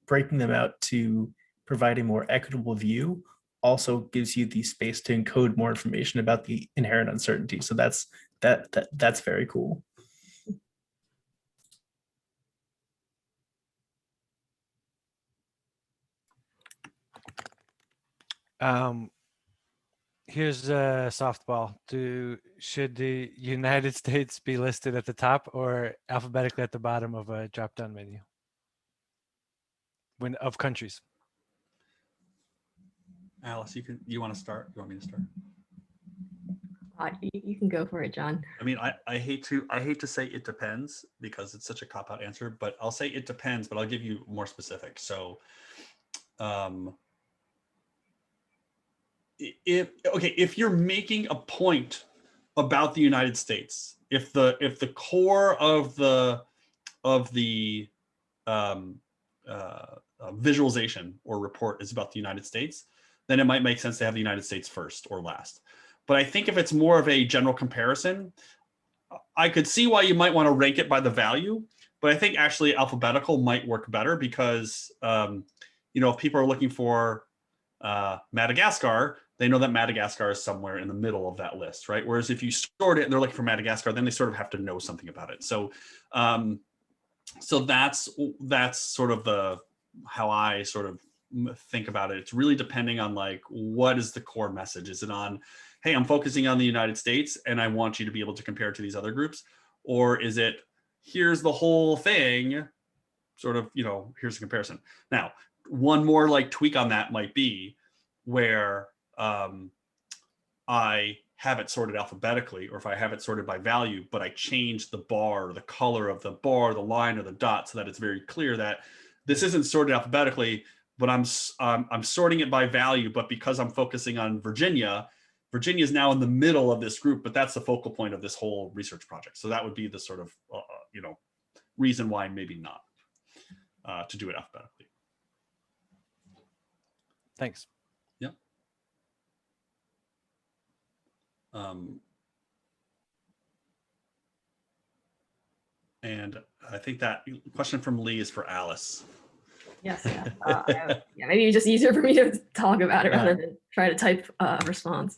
C: breaking them out to provide a more equitable view also gives you the space to encode more information about the inherent uncertainty. So that's very cool.
D: Here's a softball. Should the United States be listed at the top or alphabetically at the bottom of a drop-down menu of countries?
B: Alice, you want to start? You want me to start?
A: You can go for it, John.
B: I mean, I hate to say it depends because it's such a cop-out answer, but I'll say it depends, but I'll give you more specific. So, if you're making a point about the United States, if the core of the visualization or report is about the United States, then it might make sense to have the United States first or last. But I think if it's more of a general comparison, I could see why you might want to rank it by the value, but I think actually alphabetical might work better because, if people are looking for Madagascar, they know that Madagascar is somewhere in the middle of that list, right? Whereas if you sort it and they're looking for Madagascar, then they sort of have to know something about it. So, that's sort of how I sort of think about it. It's really depending on like, what is the core message? Is it on, hey, I'm focusing on the United States and I want you to be able to compare it to these other groups? Or is it, here's the whole thing, sort of, here's the comparison. Now, one more like tweak on that might be where I have it sorted alphabetically, or if I have it sorted by value, but I change the bar, or the color of the bar, the line, or the dot, so that it's very clear that this isn't sorted alphabetically, but I'm sorting it by value. But because I'm focusing on Virginia is now in the middle of this group, but that's the focal point of this whole research project. So that would be the sort of reason why maybe not to do it alphabetically.
D: Thanks.
B: Yeah. And I think that question from Lee is for Alice.
A: Yes, yeah. Maybe it's just easier for me to talk about it rather than try to type a response.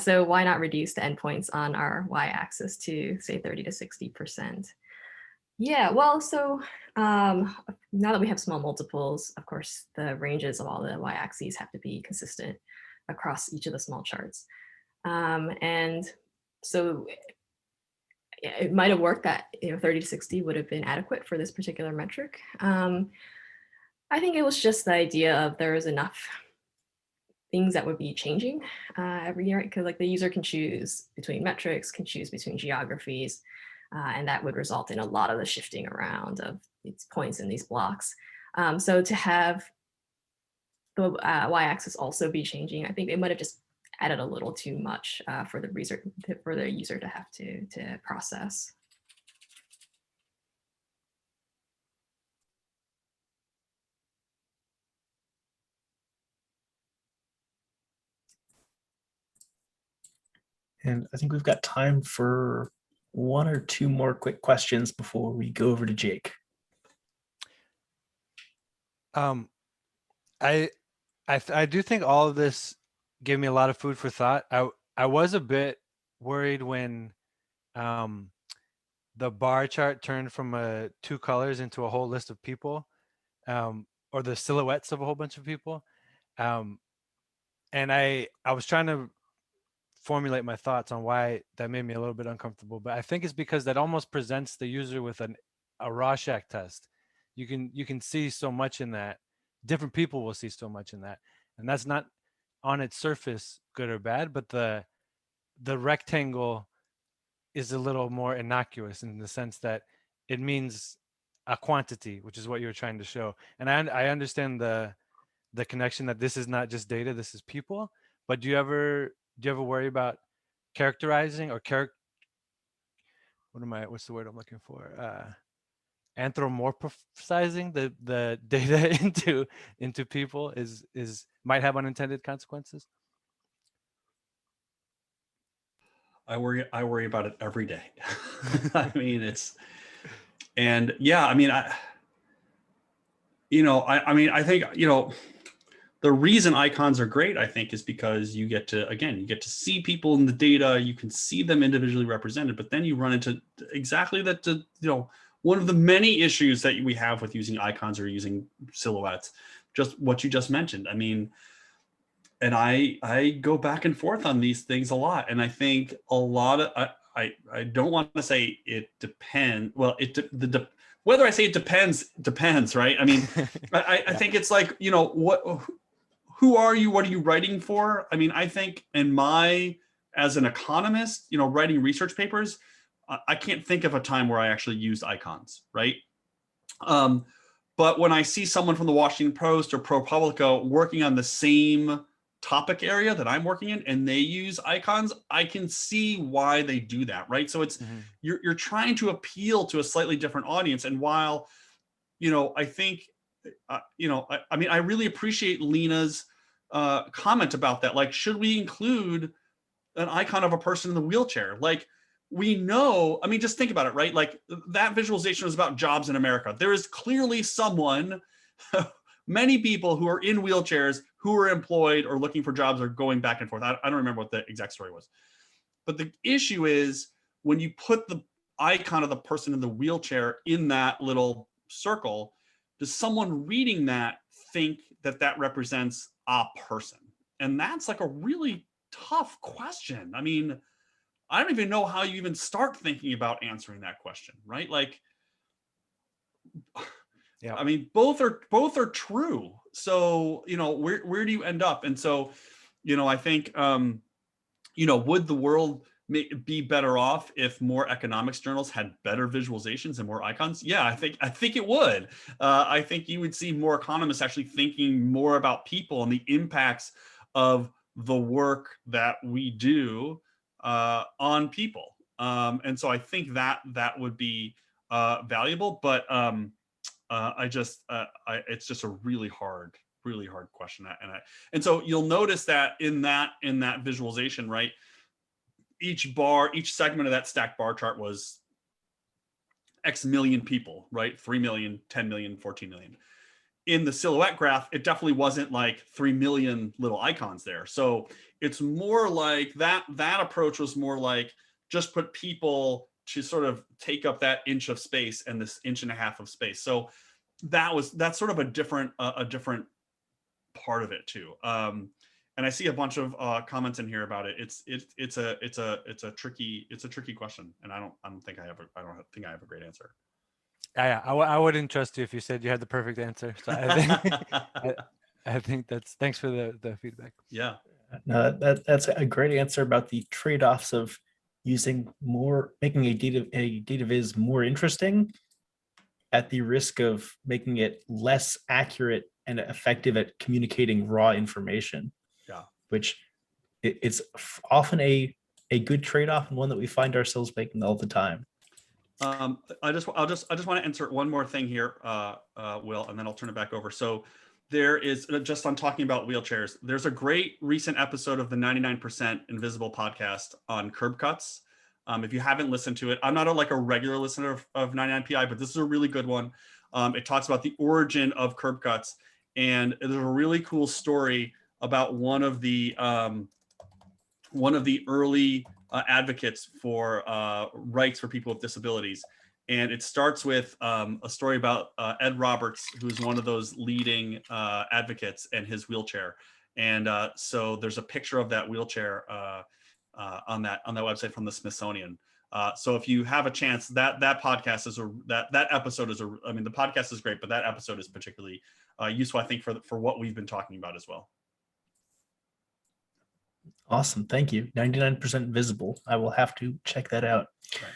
A: So why not reduce the endpoints on our y-axis to say 30 to 60%? Yeah, well, so now that we have small multiples, of course, the ranges of all the y-axes have to be consistent across each of the small charts. And so it might have worked that 30 to 60 would have been adequate for this particular metric. I think it was just the idea of there is enough things that would be changing every year, because like the user can choose between metrics, can choose between geographies, and that would result in a lot of the shifting around of these points in these blocks. So to have the y-axis also be changing, I think it might have just added a little too much for the user to have to process.
C: And I think we've got time for one or two more quick questions before we go over to Jake.
D: I I do think all of this gave me a lot of food for thought. I was a bit worried when the bar chart turned from two colors into a whole list of people, or the silhouettes of a whole bunch of people. Um, and I was trying to formulate my thoughts on why that made me a little bit uncomfortable. But I think it's because that almost presents the user with a Rorschach test. You can see so much in that. Different people will see so much in that, and that's not on its surface good or bad. But the rectangle is a little more innocuous in the sense that it means a quantity, which is what you're trying to show. And I understand the connection that this is not just data, this is people. But do you ever worry about characterizing or what's the word I'm looking for? Anthropomorphizing the data into people is might have unintended consequences.
B: I worry about it every day. I mean, and yeah, I mean, I think, the reason icons are great, I think, is because you get to see people in the data, you can see them individually represented, but then you run into exactly that, one of the many issues that we have with using icons or using silhouettes, just what you just mentioned. I mean, and I go back and forth on these things a lot. And I think a lot of, I don't want to say it depends. Well, whether I say it depends, right? I mean, I think it's like, who are you? What are you writing for? I mean, I think as an economist, writing research papers, I can't think of a time where I actually used icons, right? But when I see someone from the Washington Post or ProPublica working on the same topic area that I'm working in and they use icons, I can see why they do that, right? So it's you're trying to appeal to a slightly different audience. And while, I think, I mean, I really appreciate Lena's comment about that. Like, should we include an icon of a person in the wheelchair? Like, we know, I mean, just think about it, right? Like, that visualization was about jobs in America. There is clearly someone, many people who are in wheelchairs who are employed or looking for jobs or going back and forth. I don't remember what the exact story was. But the issue is when you put the icon of the person in the wheelchair in that little circle, does someone reading that think that that represents a person? And that's like a really tough question. I mean, I don't even know how you even start thinking about answering that question, right? Like, yeah, I mean, both are true. So, where do you end up? And so, I think, would the world be better off if more economics journals had better visualizations and more icons? Yeah, I think it would. I think you would see more economists actually thinking more about people and the impacts of the work that we do on people. And so I think that would be valuable. But it's just a really hard question. And so you'll notice that in that visualization, right? Each segment of that stacked bar chart was X million people, right? 3 million, 10 million, 14 million. In the silhouette graph, it definitely wasn't like 3 million little icons there. So it's more like that approach was more like just put people to sort of take up that inch of space and this inch and a half of space. So that's sort of a different part of it too. And I see a bunch of comments in here about it. It's a tricky question, and I don't think I have a great answer.
D: Yeah, I wouldn't trust you if you said you had the perfect answer. So I think I think thanks for the feedback.
B: Yeah,
C: no, that's a great answer about the trade-offs of making a data viz more interesting at the risk of making it less accurate and effective at communicating raw information.
B: Yeah,
C: which it's often a good trade-off and one that we find ourselves making all the time.
B: I just want to insert one more thing here, Will, and then I'll turn it back over. So there is, just on talking about wheelchairs, there's a great recent episode of the 99% Invisible podcast on curb cuts. If you haven't listened to it, I'm not like a regular listener of 99PI, but this is a really good one. It talks about the origin of curb cuts, and there's a really cool story about one of the early advocates for rights for people with disabilities. And it starts with a story about Ed Roberts, who's one of those leading advocates, and his wheelchair. And so there's a picture of that wheelchair on that website from the Smithsonian. So if you have a chance, that podcast is that episode is I mean, the podcast is great, but that episode is particularly useful, I think, for what we've been talking about as well.
C: Awesome. Thank you. 99% visible. I will have to check that out. Right.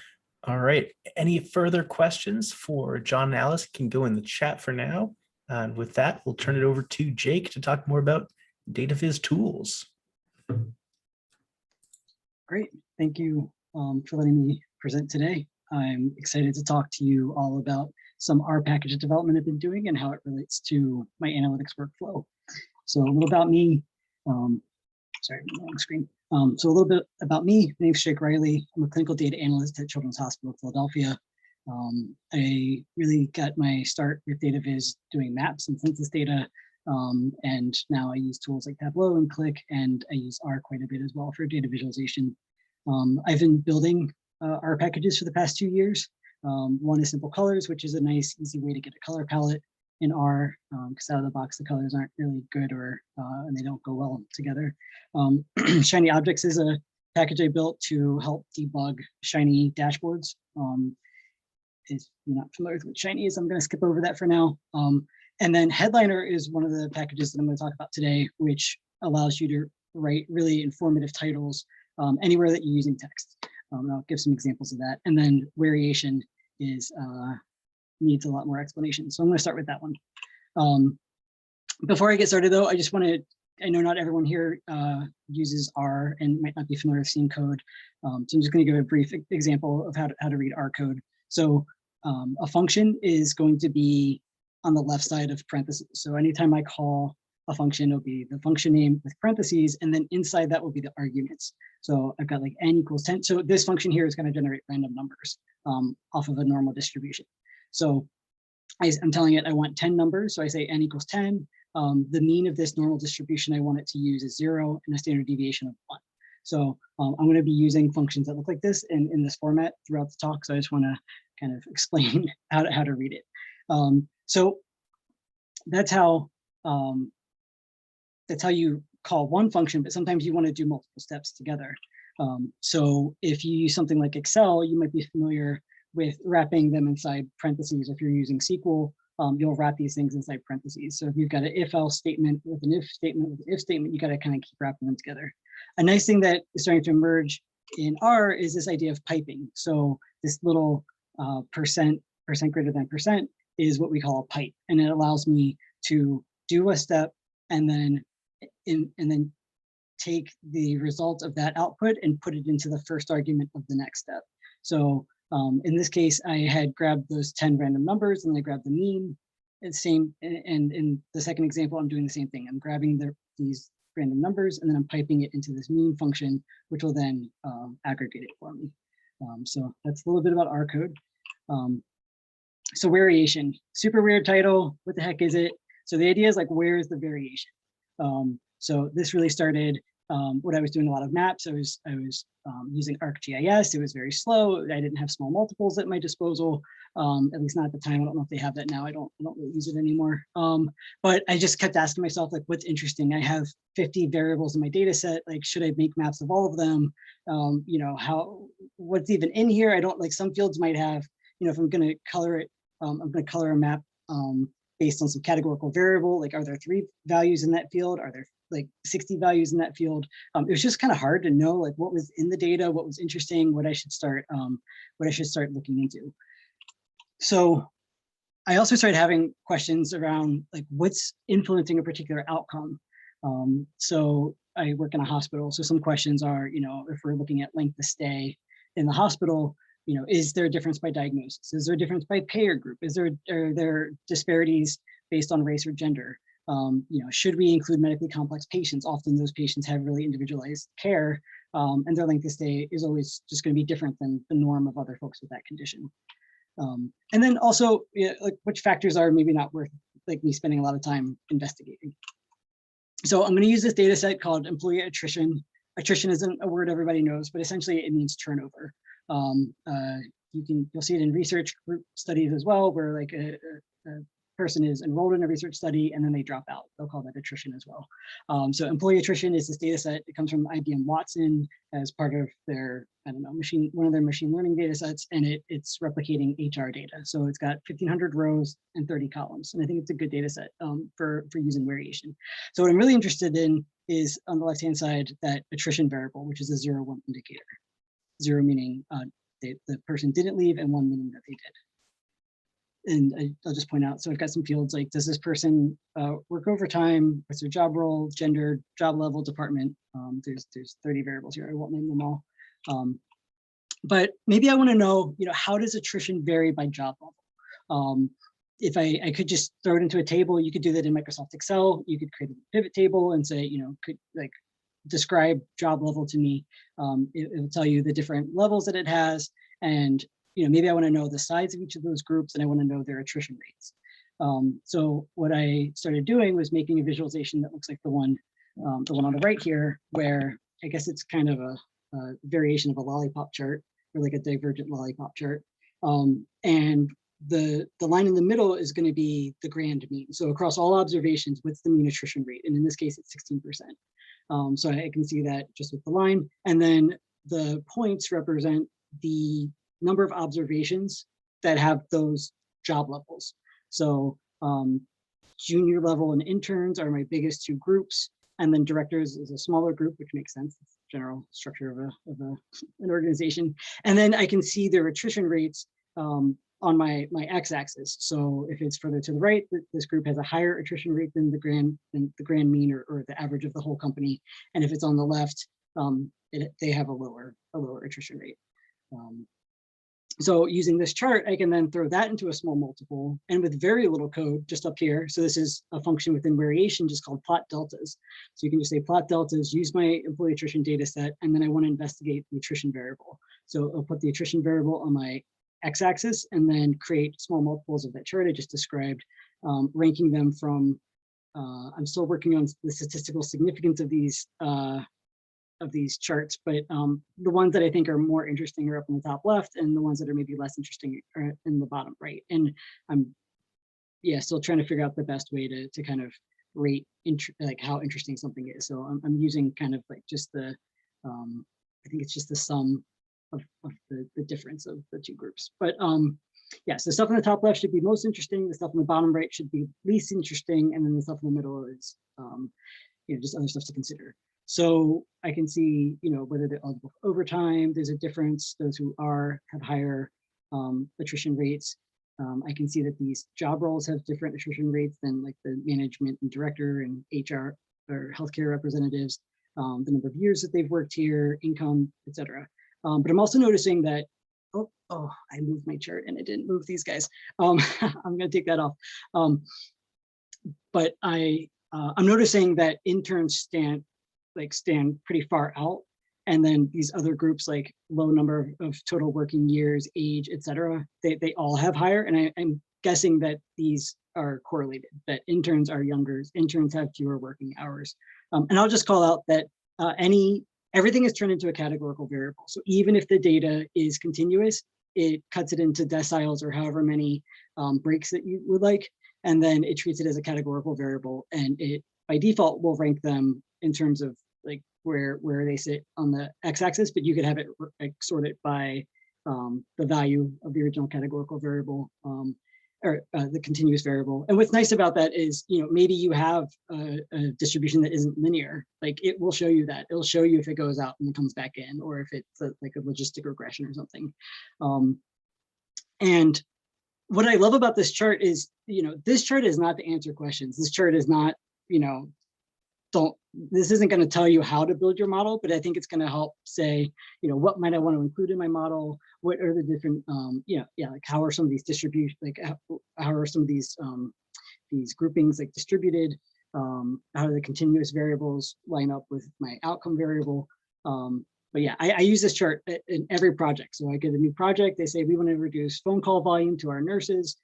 C: All right. Any further questions for John and Alice can go in the chat for now. And with that, we'll turn it over to Jake to talk more about data viz tools.
E: Great. Thank you for letting me present today. I'm excited to talk to you all about some R package development I've been doing and how it relates to my analytics workflow. So a little about me. Sorry, wrong screen. So a little bit about me. My name's Jake Riley. I'm a clinical data analyst at Children's Hospital of Philadelphia. I really got my start with data viz doing maps and census data. And now I use tools like Tableau and Click, and I use R quite a bit as well for data visualization. I've been building R packages for the past 2 years. One is Simple Colors, which is a nice, easy way to get a color palette in R, because out of the box, the colors aren't really good, or and they don't go well together. Shiny Objects is a package I built to help debug Shiny dashboards. If you're not familiar with what Shiny is, I'm going to skip over that for now. And then Headliner is one of the packages that I'm going to talk about today, which allows you to write really informative titles anywhere that you're using text. And I'll give some examples of that. And then Variation is needs a lot more explanation. So I'm going to start with that one. Before I get started though, I just want to, I know not everyone here uses R and might not be familiar with scene code. So I'm just going to give a brief example of how to read R code. So a function is going to be on the left side of parentheses. So anytime I call a function, it'll be the function name with parentheses, and then inside that will be the arguments. So I've got like n equals 10. So this function here is going to generate random numbers off of a normal distribution. So I'm telling it I want 10 numbers. So I say n equals 10. The mean of this normal distribution I want it to use is 0 and a standard deviation of 1. So I'm going to be using functions that look like this in this format throughout the talk. So I just want to kind of explain how to read it. So that's how you call one function, but sometimes you want to do multiple steps together. So if you use something like Excel, you might be familiar with wrapping them inside parentheses. If you're using SQL, you'll wrap these things inside parentheses. So if you've got an if-else statement with an if statement with an if statement, you got to kind of keep wrapping them together. A nice thing that is starting to emerge in R is this idea of piping. So this little percent greater than percent is what we call a pipe, and it allows me to do a step and then take the result of that output and put it into the first argument of the next step. So in this case, I had grabbed those 10 random numbers and I grabbed the mean. And in the second example, I'm doing the same thing. I'm grabbing these random numbers and then I'm piping it into this mean function, which will then aggregate it for me. So that's a little bit about R code. So variation, super weird title. What the heck is it? So the idea is like, where's the variation? So this really started when I was doing a lot of maps. I was using ArcGIS. It was very slow. I didn't have small multiples at my disposal, at least not at the time. I don't know if they have that now. I don't really use it anymore. But I just kept asking myself, like, what's interesting? I have 50 variables in my data set. Like, should I make maps of all of them? You know, what's even in here? I don't, like, some fields might have, you know, if I'm going to color it, I'm going to color a map based on some categorical variable. Like, are there 3 values in that field? Are there like 60 values in that field? It was just kind of hard to know like what was in the data, what was interesting, what I should start looking into. So I also started having questions around like what's influencing a particular outcome. So I work in a hospital. So some questions are, you know, if we're looking at length of stay in the hospital, you know, is there a difference by diagnosis? Is there a difference by payer group? Are there disparities based on race or gender? Should we include medically complex patients? Often those patients have really individualized care, and their length of stay is always just going to be different than the norm of other folks with that condition. And then also, like which factors are maybe not worth like me spending a lot of time investigating. So I'm going to use this data set called employee attrition. Attrition isn't a word everybody knows, but essentially it means turnover. You'll see it in research group studies as well, where like a person is enrolled in a research study and then they drop out. They'll call that attrition as well. So employee attrition is this data set. It comes from IBM Watson as part of their, one of their machine learning data sets, and it's replicating HR data. So it's got 1,500 rows and 30 columns. And I think it's a good data set for using variation. So what I'm really interested in is on the left-hand side, that attrition variable, which is a 0-1 indicator. 0 meaning the person didn't leave, and 1 meaning that they did. And I'll just point out, so I've got some fields like, does this person work overtime? What's their job role, gender, job level, department? There's 30 variables here. I won't name them all. But maybe I want to know, how does attrition vary by job level? If I could just throw it into a table, you could do that in Microsoft Excel. You could create a pivot table and say, could like describe job level to me. It will tell you the different levels that it has, and maybe I want to know the size of each of those groups, and I want to know their attrition rates. So what I started doing was making a visualization that looks like the one on the right here, where I guess it's kind of a variation of a lollipop chart, or like a divergent lollipop chart. And the line in the middle is going to be the grand mean. So across all observations, what's the mean attrition rate? And in this case, it's 16%. So I can see that just with the line. And then the points represent the number of observations that have those job levels. So junior level and interns are my biggest two groups, and then directors is a smaller group, which makes sense. It's the general structure of an organization. And then I can see their attrition rates on my x-axis. So if it's further to the right, this group has a higher attrition rate than the grand mean, or the average of the whole company. And if it's on the left, they have a lower attrition rate. So using this chart, I can then throw that into a small multiple, and with very little code just up here. So this is a function within variation just called plot deltas. So you can just say plot deltas, use my employee attrition data set, and then I want to investigate the attrition variable. So I'll put the attrition variable on my x-axis and then create small multiples of that chart I just described, ranking them from, I'm still working on the statistical significance of these charts, but the ones that I think are more interesting are up in the top left, and the ones that are maybe less interesting are in the bottom right. And I'm still trying to figure out the best way to kind of rate like how interesting something is. So I'm using kind of like just the I think it's just the sum of the difference of the two groups. But so the stuff on the top left should be most interesting, the stuff on the bottom right should be least interesting, and then the stuff in the middle is just other stuff to consider. So I can see, whether they're eligible for overtime, there's a difference. Those who have higher attrition rates. I can see that these job roles have different attrition rates than like the management and director and HR or healthcare representatives, the number of years that they've worked here, income, etc. But I'm also noticing that, I moved my chart and I didn't move these guys. I'm gonna take that off. But I'm noticing that interns stand pretty far out, and then these other groups like low number of total working years, age, etc. They all have higher, and I'm guessing that these are correlated. That interns are younger, interns have fewer working hours, and I'll just call out that everything is turned into a categorical variable. So even if the data is continuous, it cuts it into deciles or however many breaks that you would like, and then it treats it as a categorical variable, and it by default will rank them in terms of like where they sit on the x-axis, but you could have it like sorted by the value of the original categorical variable, or the continuous variable. And what's nice about that is, maybe you have a distribution that isn't linear. Like it will show you that. It'll show you if it goes out and it comes back in, or if it's like a logistic regression or something. And what I love about this chart is, this chart is not to answer questions. This chart is not, this isn't going to tell you how to build your model, but I think it's going to help say, what might I want to include in my model? What are the different, like how are some of these distributions, like how are some of these these groupings like distributed, how do the continuous variables line up with my outcome variable. But yeah, I use this chart in every project. So I get a new project, they say we want to reduce phone call volume to our nurses.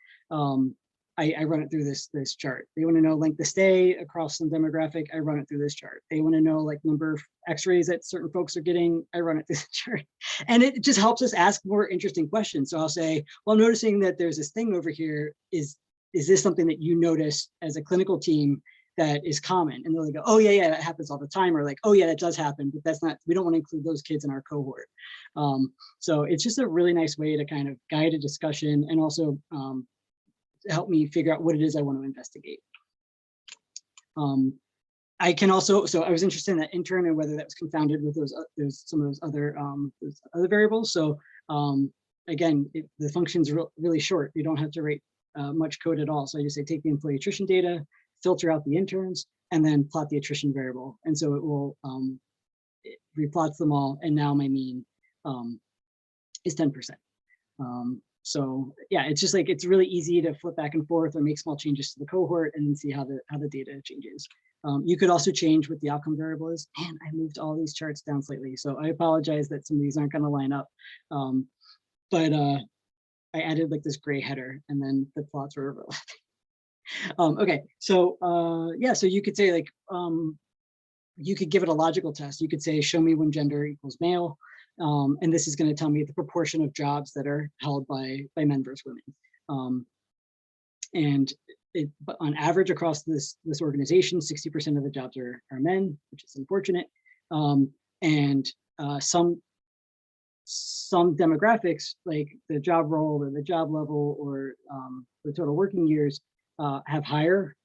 E: I run it through this chart. They want to know length of stay across some demographic, I run it through this chart. They want to know like number of x-rays that certain folks are getting, I run it through the chart. And it just helps us ask more interesting questions. So I'll say, well, noticing that there's this thing over here, is this something that you notice as a clinical team that is common? And they'll go, oh yeah, that happens all the time. Or like, oh yeah, that does happen, but that's not, we don't want to include those kids in our cohort. So it's just a really nice way to kind of guide a discussion and also help me figure out what it is I want to investigate. I can also, so I was interested in that intern and whether that was confounded with some of those other variables. So again, the function's really short. You don't have to write much code at all. So I just say take the employee attrition data, filter out the interns, and then plot the attrition variable. And so it will it replots them all. And now my mean is 10%. So yeah, it's just like, it's really easy to flip back and forth or make small changes to the cohort and then see how the data changes. You could also change what the outcome variable is. And I moved all these charts down slightly. So I apologize that some of these aren't going to line up. But I added like this gray header and then the plots were overlapping. Okay, so yeah, so you could say like, you could give it a logical test. You could say, show me when gender equals male. And this is going to tell me the proportion of jobs that are held by men versus women. And but on average across this organization, 60% of the jobs are men, which is unfortunate. And some demographics, like the job role or the job level or the total working years, have higher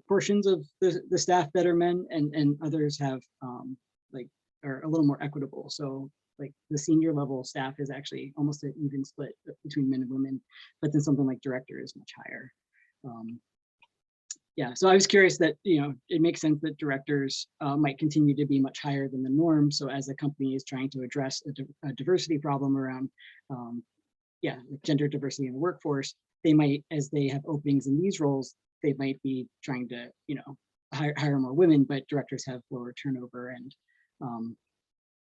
E: portions of the staff that are men, and others have are a little more equitable. So like the senior level staff is actually almost an even split between men and women, but then something like director is much higher. Yeah, so I was curious that, you know, it makes sense that directors might continue to be much higher than the norm. So as a company is trying to address a diversity problem around, yeah, gender diversity in the workforce, they might, as they have openings in these roles, they might be trying to, you know, hire more women, but directors have lower turnover and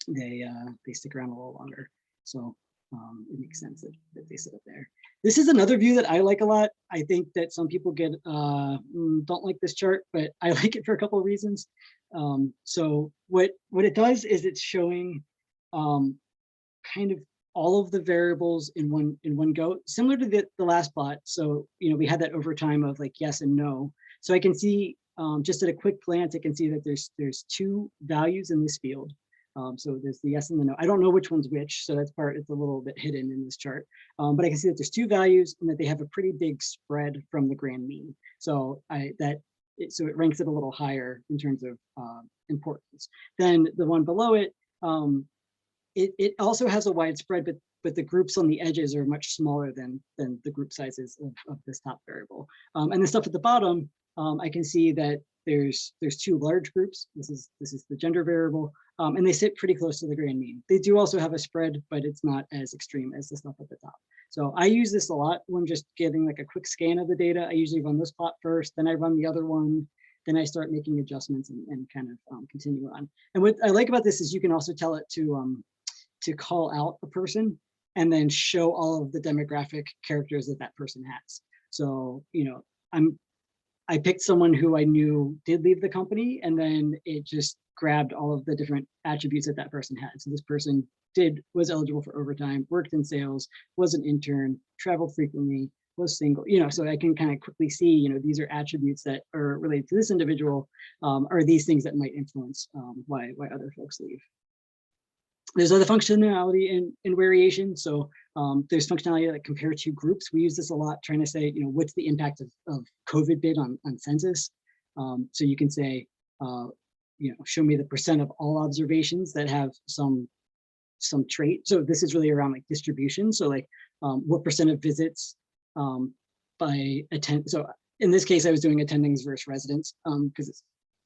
E: they stick around a little longer. So it makes sense that they sit up there. This is another view that I like a lot. I think that some people don't like this chart, but I like it for a couple of reasons. So what it does is it's showing kind of all of the variables in one go, similar to the last plot. So, you know, we had that overtime of like yes and no. So I can see just at a quick glance, I can see that there's two values in this field. So there's the yes and the no. I don't know which one's which, so it's a little bit hidden in this chart. But I can see that there's two values and that they have a pretty big spread from the grand mean. So so it ranks it a little higher in terms of importance. Then the one below it, it also has a wide spread, but the groups on the edges are much smaller than the group sizes of this top variable. And the stuff at the bottom, I can see that there's two large groups. This is the gender variable, and they sit pretty close to the grand mean. They do also have a spread, but it's not as extreme as the stuff at the top. So I use this a lot when just getting like a quick scan of the data. I usually run this plot first, then I run the other one, then I start making adjustments and kind of continue on. And what I like about this is you can also tell it to call out a person and then show all of the demographic characters that person has. So, you know, I picked someone who I knew did leave the company, and then it just grabbed all of the different attributes that person had. So this person was eligible for overtime, worked in sales, was an intern, traveled frequently, was single, you know, so I can kind of quickly see, you know, these are attributes that are related to this individual, or these things that might influence why other folks leave. There's other functionality in variation. So there's functionality like compare two groups. We use this a lot, trying to say, you know, what's the impact of COVID bid on census? So you can say, you know, show me the percent of all observations that have some trait. So this is really around like distribution. So like what percent of visits by so in this case, I was doing attendings versus residents because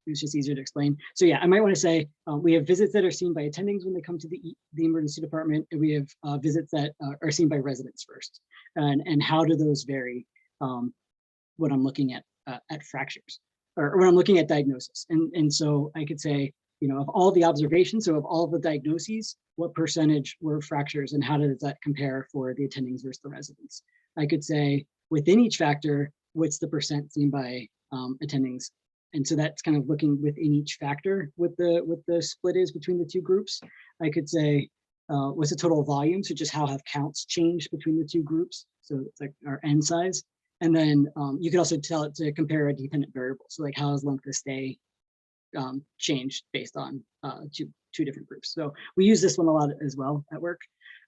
E: it's just easier to explain. So yeah, I might want to say we have visits that are seen by attendings when they come to the emergency department, and we have visits that are seen by residents first. And how do those vary? when I'm looking at fractures, or when I'm looking at diagnosis. And so I could say, you know, of all the observations, so of all the diagnoses, what percentage were fractures and how does that compare for the attendings versus the residents? I could say within each factor, what's the percent seen by attendings? And so that's kind of looking within each factor what the split is between the two groups. I could say, what's the total volume? So just how have counts changed between the two groups? So it's like our N size. And then you could also tell it to compare a dependent variable. So like how has length of stay changed based on two different groups. So we use this one a lot as well at work.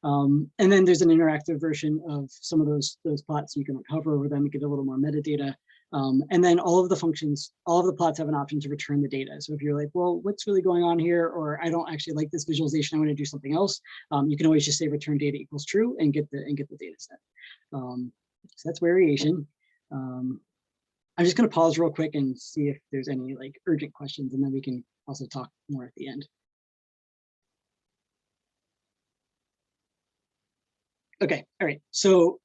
E: And then there's an interactive version of some of those plots. So you can like hover over them and get a little more metadata. And then all of the functions, all of the plots have an option to return the data. So if you're like, well, what's really going on here? Or I don't actually like this visualization, I want to do something else. You can always just say return data equals true and get the data set. So that's variation. I'm just going to pause real quick and see if there's any like urgent questions, and then we can also talk more at the end. Okay, all right. So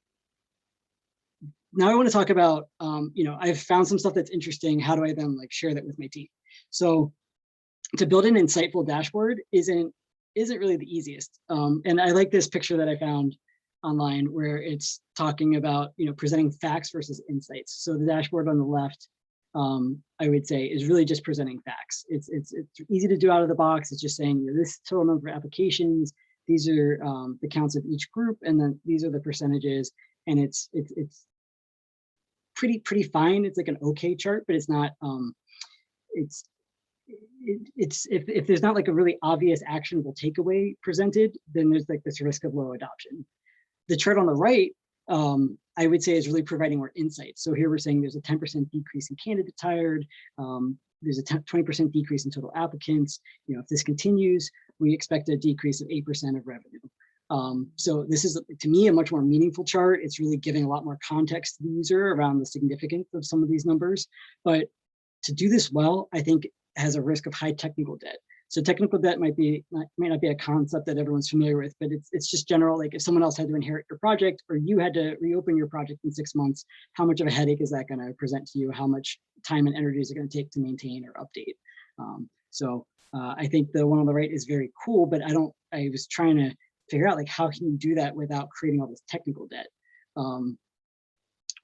E: now I want to talk about, you know, I've found some stuff that's interesting. How do I then like share that with my team? So to build an insightful dashboard isn't really the easiest. And I like this picture that I found online where it's talking about, you know, presenting facts versus insights. So the dashboard on the left, I would say, is really just presenting facts. It's easy to do out of the box. It's just saying, you know, this total number of applications, these are the counts of each group, and then these are the percentages. And it's pretty fine. It's like an okay chart, but it's not. If there's not like a really obvious actionable takeaway presented, then there's like this risk of low adoption. The chart on the right, I would say, is really providing more insights. So here we're saying there's a 10% decrease in candidates hired. There's a 20% decrease in total applicants. You know, if this continues, we expect a decrease of 8% of revenue. So this is, to me, a much more meaningful chart. It's really giving a lot more context to the user around the significance of some of these numbers. But to do this well, I think has a risk of high technical debt. So technical debt might not be a concept that everyone's familiar with, but it's just general. Like if someone else had to inherit your project, or you had to reopen your project in 6 months, how much of a headache is that going to present to you? How much time and energy is it going to take to maintain or update? I think the one on the right is very cool, but I was trying to figure out like how can you do that without creating all this technical debt?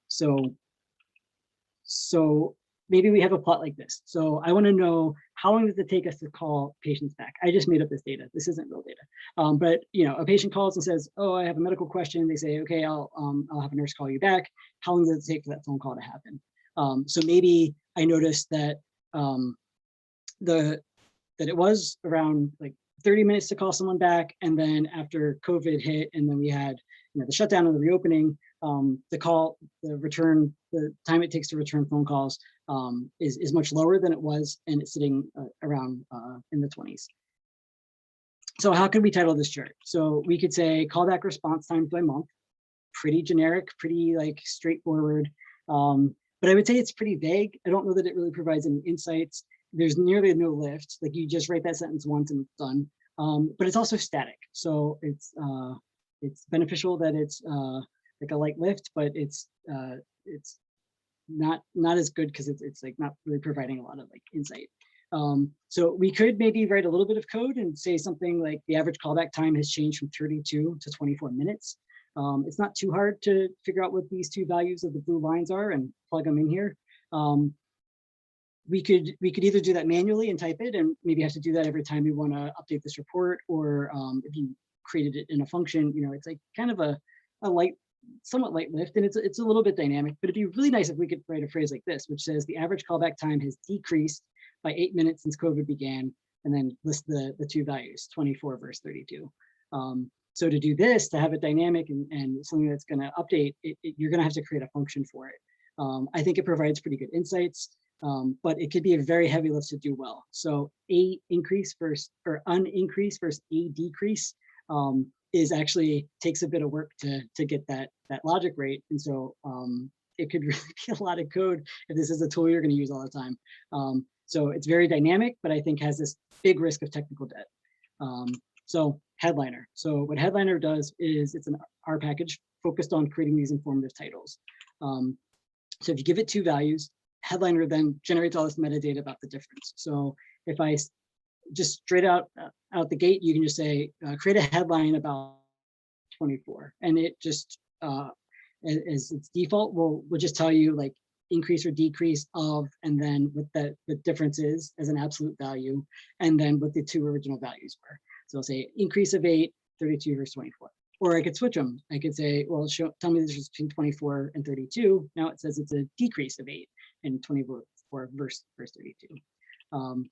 E: So maybe we have a plot like this. So I want to know, how long does it take us to call patients back? I just made up this data. This isn't real data. But you know, a patient calls and says, "Oh, I have a medical question." They say, "Okay, I'll have a nurse call you back." How long does it take for that phone call to happen? So maybe I noticed that that it was around like 30 minutes to call someone back, and then after COVID hit, and then we had, you know, the shutdown and the reopening, the time it takes to return phone calls is much lower than it was, and it's sitting around in the 20s. So how could we title this chart? So we could say callback response times by month. Pretty generic, pretty like straightforward. But I would say it's pretty vague. I don't know that it really provides any insights. There's nearly no lift. Like you just write that sentence once and it's done. But it's also static. So it's beneficial that it's like a light lift, but it's not as good because it's like not really providing a lot of like insight. So we could maybe write a little bit of code and say something like the average callback time has changed from 32 to 24 minutes. It's not too hard to figure out what these two values of the blue lines are and plug them in here. We could either do that manually and type it, and maybe have to do that every time we want to update this report, or if you created it in a function, you know, it's like kind of a somewhat light lift, and it's a little bit dynamic. But it'd be really nice if we could write a phrase like this, which says the average callback time has decreased by 8 minutes since COVID began, and then list the two values, 24 versus 32. So to do this, to have it dynamic and something that's going to update, you're going to have to create a function for it. I think it provides pretty good insights, but it could be a very heavy lift to do well. So a increase versus, or an increase versus a decrease is actually takes a bit of work to get that logic rate. And so it could really be a lot of code if this is a tool you're going to use all the time. So it's very dynamic, but I think has this big risk of technical debt. So Headliner. So what Headliner does is it's an R package focused on creating these informative titles. So if you give it 2 values, headliner then generates all this metadata about the difference. So if I just straight out the gate, you can just say, create a headline about 24. And it just, as its default, will just tell you like increase or decrease of, and then what the difference is as an absolute value, and then what the 2 original values were. So I'll say increase of 8, 32 versus 24. Or I could switch them. I could say, well, tell me the difference between 24 and 32. Now it says it's a decrease of 8 and 24 versus 32.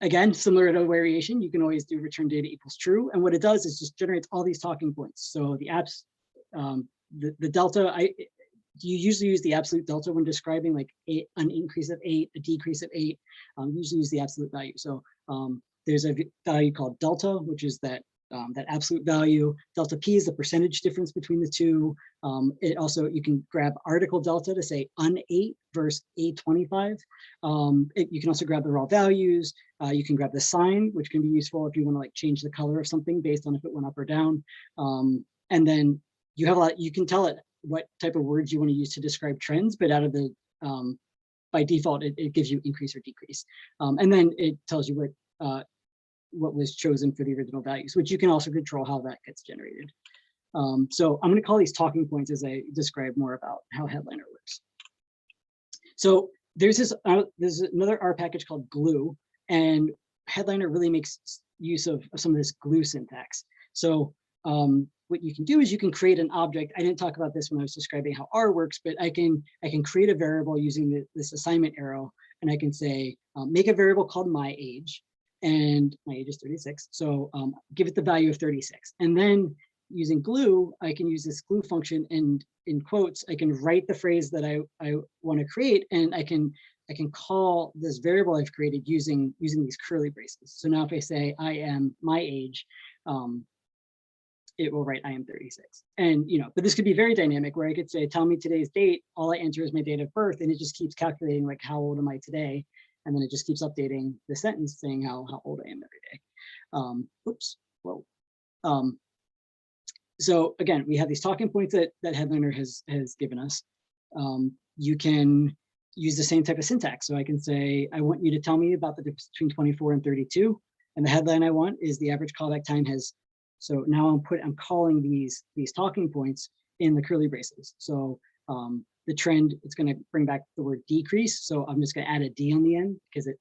E: Again, similar to variation, you can always do return data equals true. And what it does is just generates all these talking points. So the apps, the delta, you usually use the absolute delta when describing like an increase of 8, a decrease of 8, usually use the absolute value. So there's a value called delta, which is that absolute value. Delta P is the percentage difference between the two. It also, you can grab article delta to say un8 versus A25. You can also grab the raw values. You can grab the sign, which can be useful if you want to like change the color of something based on if it went up or down. And then you have you can tell it what type of words you want to use to describe trends, but out of the, by default, it gives you increase or decrease. And then it tells you what was chosen for the original values, which you can also control how that gets generated. So I'm going to call these talking points as I describe more about how headliner works. So there's another R package called glue, and headliner really makes use of some of this glue syntax. So what you can do is you can create an object. I didn't talk about this when I was describing how R works, but I can create a variable using this assignment arrow, and I can say make a variable called my age. And my age is 36, so give it the value of 36. And then using glue, I can use this glue function, and in quotes, I can write the phrase that I want to create, and I can call this variable I've created using these curly braces. So now if I say I am my age, it will write I am 36. And but this could be very dynamic, where I could say, tell me today's date. All I enter is my date of birth, and it just keeps calculating like how old am I today. And then it just keeps updating the sentence saying how old I am every day. Oops, whoa. So again, we have these talking points that headliner has given us. You can use the same type of syntax. So I can say, I want you to tell me about the difference between 24 and 32. And the headline I want is the average callback time has. So now I'm calling these talking points in the curly braces. So the trend, it's going to bring back the word decrease. So I'm just going to add a D on the end because it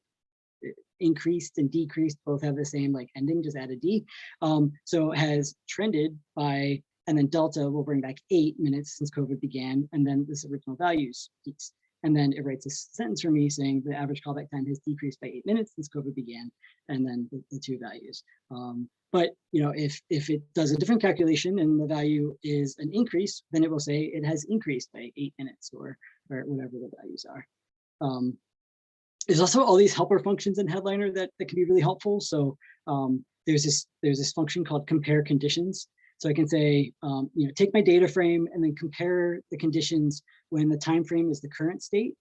E: increased and decreased both have the same like ending, just add a D. So it has trended by, and then delta will bring back 8 minutes since COVID began, and then this original values piece. And then it writes a sentence for me saying the average callback time has decreased by 8 minutes since COVID began, and then the 2 values. But if it does a different calculation and the value is an increase, then it will say it has increased by 8 minutes or whatever the values are. There's also all these helper functions in headliner that can be really helpful. So there's this function called compare conditions. So I can say, take my data frame and then compare the conditions when the time frame is the current state.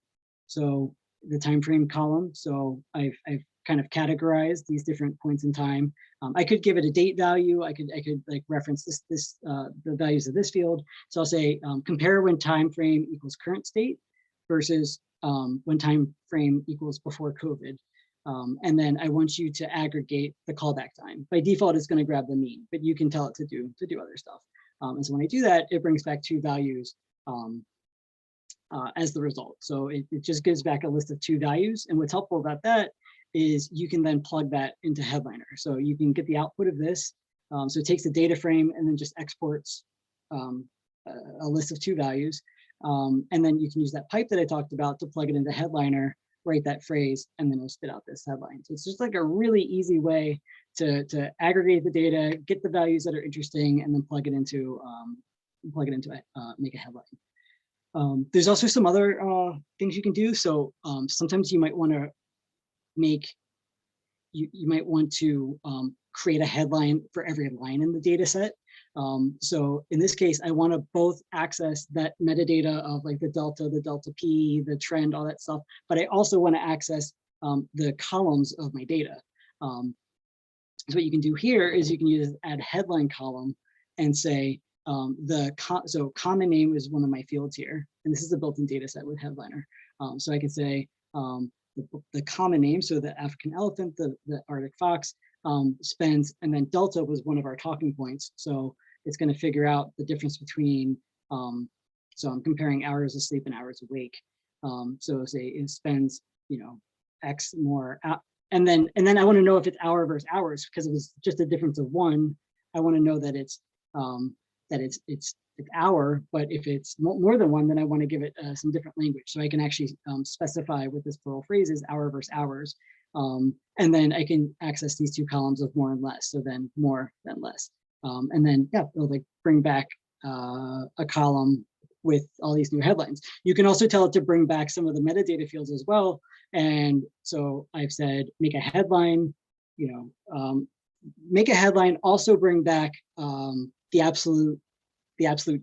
E: So the time frame column. So I've kind of categorized these different points in time. I could give it a date value. I could like reference the values of this field. So I'll say compare when time frame equals current state versus when time frame equals before COVID. And then I want you to aggregate the callback time. By default, it's going to grab the mean, but you can tell it to do other stuff. And so when I do that, it brings back 2 values as the result. So it just gives back a list of 2 values. And what's helpful about that is you can then plug that into headliner. So you can get the output of this. So it takes the data frame and then just exports a list of 2 values. And then you can use that pipe that I talked about to plug it into headliner, write that phrase, and then it'll spit out this headline. So it's just like a really easy way to aggregate the data, get the values that are interesting, and then plug it into make a headline. There's also some other things you can do. So sometimes you might want to create a headline for every line in the data set. So in this case, I want to both access that metadata of like the delta P, the trend, all that stuff, but I also want to access the columns of my data. So what you can do here is you can use add headline column and say, so common name is one of my fields here, and this is a built-in data set with headliner. So I can say the common name, so the African elephant, the Arctic fox, spends, and then delta was one of our talking points. So it's going to figure out the difference between, so I'm comparing hours of sleep and hours awake. So say it spends, X more, and then I want to know if it's hour versus hours, because it was just a difference of one. I want to know that it's hour, but if it's more than one, then I want to give it some different language. So I can actually specify with this plural phrase is hour versus hours. And then I can access these two columns of more and less. So then more than less. And then, yeah, it'll like bring back a column with all these new headlines. You can also tell it to bring back some of the metadata fields as well. And so I've said, make a headline, make a headline, also bring back the absolute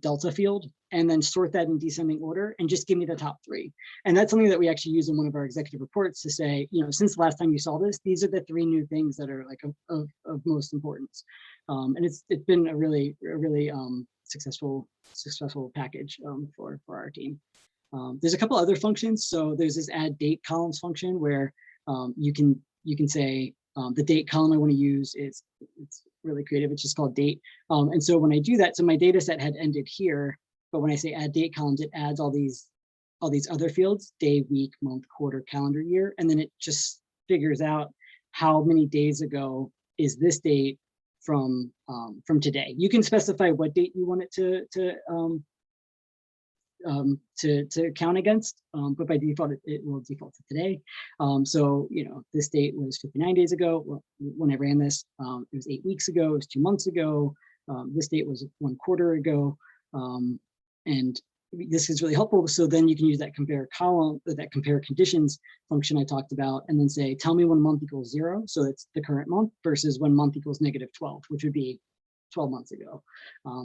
E: delta field, and then sort that in descending order and just give me the top 3. And that's something that we actually use in one of our executive reports to say, since the last time you saw this, these are the 3 new things that are like of most importance. And it's been a really successful package for our team. There's a couple other functions. So there's this add date columns function where you can say the date column I want to use it's really creative. It's just called date. And so when I do that, so my data set had ended here, but when I say add date columns, it adds all these other fields, day, week, month, quarter, calendar year. And then it just figures out how many days ago is this date from today. You can specify what date you want it to count against, but by default it will default to today. So this date was 59 days ago. Well, when I ran this, it was 8 weeks ago. It was 2 months ago. This date was 1 quarter ago, and this is really helpful. So then you can use that compare column, that compare conditions function I talked about, and then say, tell me when month equals 0. So it's the current month versus when month equals -12, which would be 12 months ago.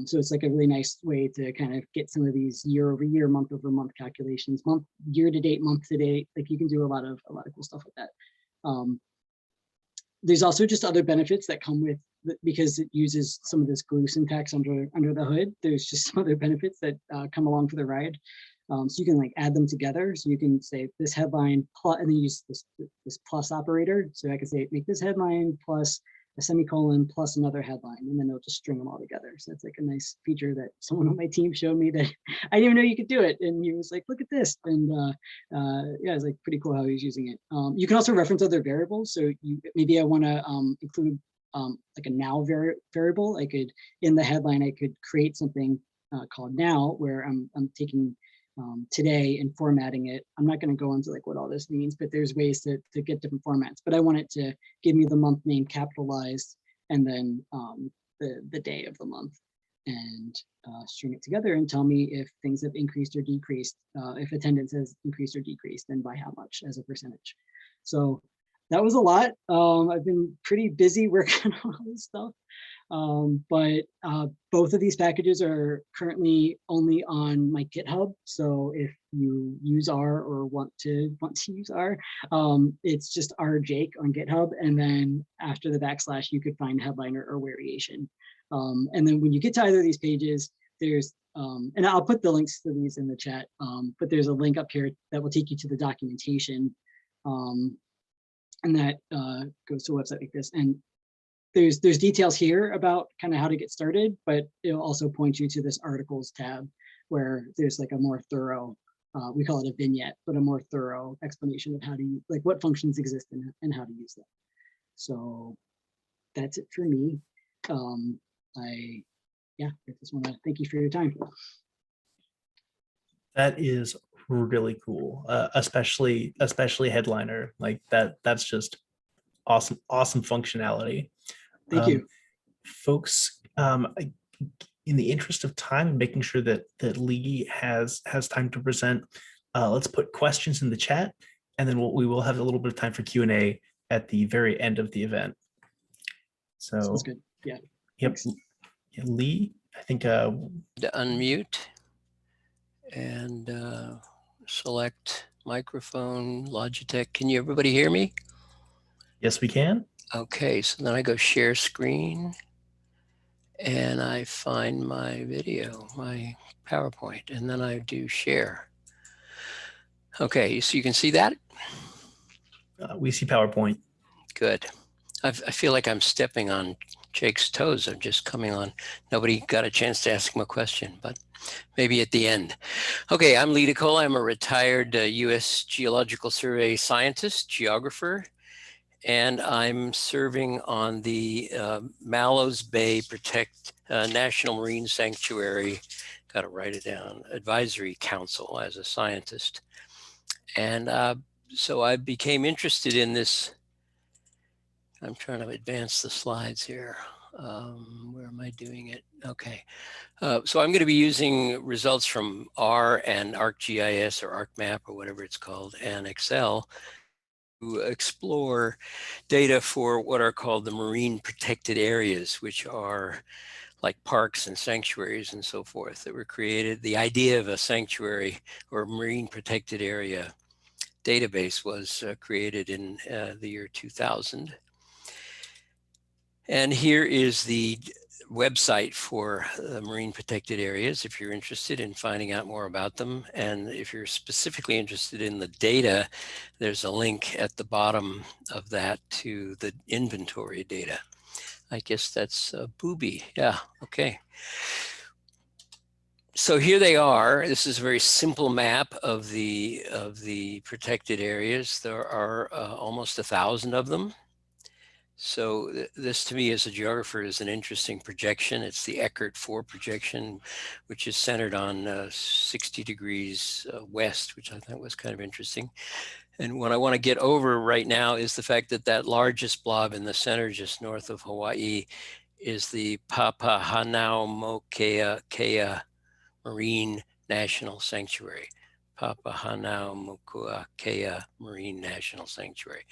E: So it's like a really nice way to kind of get some of these year-over-year, month-over-month calculations, year-to-date, month-to-date. Like you can do a lot of cool stuff with that. There's also just other benefits that come with, because it uses some of this glue syntax under the hood. There's just some other benefits that come along for the ride. So you can like add them together. So you can say this headline plus, and then use this plus operator. So I can say make this headline plus a semicolon plus another headline, and then it'll just string them all together. So that's like a nice feature that someone on my team showed me that I didn't even know you could do it. And he was like, look at this. And yeah, it's like pretty cool how he's using it. You can also reference other variables. So maybe I want to include like a now variable. I could, in the headline, I could create something called now, where I'm taking today and formatting it. I'm not going to go into like what all this means, but there's ways to get different formats. But I want it to give me the month name capitalized, and then the day of the month, and string it together and tell me if things have increased or decreased, if attendance has increased or decreased, and by how much as a percentage. So that was a lot. I've been pretty busy working on all this stuff. But both of these packages are currently only on my GitHub. So if you use R or want to use R, it's just rjake on GitHub. And then after the / you could find headliner or variation. And then when you get to either of these pages, there's, and I'll put the links to these in the chat, but there's a link up here that will take you to the documentation. And that goes to a website like this. And there's details here about kind of how to get started, but it'll also point you to this articles tab where there's like a more thorough, we call it a vignette, but a more thorough explanation of how to, like what functions exist and how to use them. So that's it for me. I just want to thank you for your time.
C: That is really cool, especially headliner. Like that's just awesome functionality.
E: Thank you.
C: Folks, in the interest of time and making sure that Lee has time to present, let's put questions in the chat, and then we will have a little bit of time for Q&A at the very end of the event. So
E: sounds good. Yeah.
C: Yep. Yeah, Lee, I think
F: to unmute and select microphone, Logitech. Can you everybody hear me?
C: Yes, we can.
F: Okay, so then I go share screen, and I find my video, my PowerPoint, and then I do share. Okay, so you can see that?
C: We see PowerPoint.
F: Good. I feel like I'm stepping on Jake's toes. I'm just coming on. Nobody got a chance to ask him a question, but maybe at the end. Okay, I'm Lee DeCola. I'm a retired U.S. Geological Survey scientist, geographer, and I'm serving on the Mallows Bay National Marine Sanctuary, got to write it down, Advisory Council as a scientist. And so I became interested in this. I'm trying to advance the slides here. Where am I doing it? Okay. So I'm going to be using results from R and ArcGIS or ArcMap or whatever it's called, and Excel to explore data for what are called the marine protected areas, which are like parks and sanctuaries and so forth that were created. The idea of a sanctuary or marine protected area database was created in the year 2000. And here is the website for marine protected areas if you're interested in finding out more about them. And if you're specifically interested in the data, there's a link at the bottom of that to the inventory data. I guess that's Booby. Yeah, okay. So here they are. This is a very simple map of the protected areas. There are almost 1,000 of them. So this to me as a geographer is an interesting projection. It's the Eckert 4 projection, which is centered on 60 degrees west, which I thought was kind of interesting. And what I want to get over right now is the fact that that largest blob in the center just north of Hawaii is the Papahanaumokuakea Marine National Sanctuary. Papahanaumokuakea Marine National Sanctuary.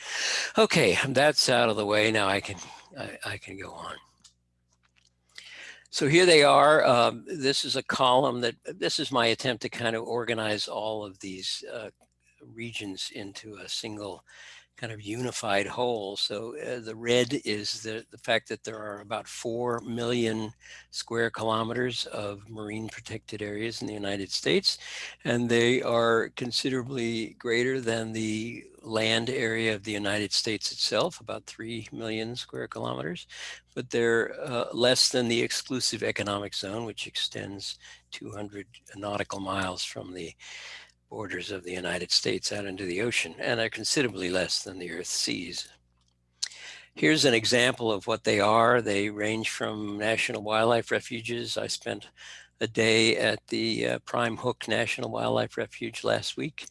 F: Okay, that's out of the way. Now I can go on. So here they are. This is a column this is my attempt to kind of organize all of these regions into a single kind of unified whole. So the red is the fact that there are about 4 million square kilometers of marine protected areas in the United States, and they are considerably greater than the land area of the United States itself, about 3 million square kilometers, but they're less than the exclusive economic zone, which extends 200 nautical miles from the borders of the United States out into the ocean, and are considerably less than the Earth's seas. Here's an example of what they are. They range from national wildlife refuges. I spent a day at the Prime Hook National Wildlife Refuge last week.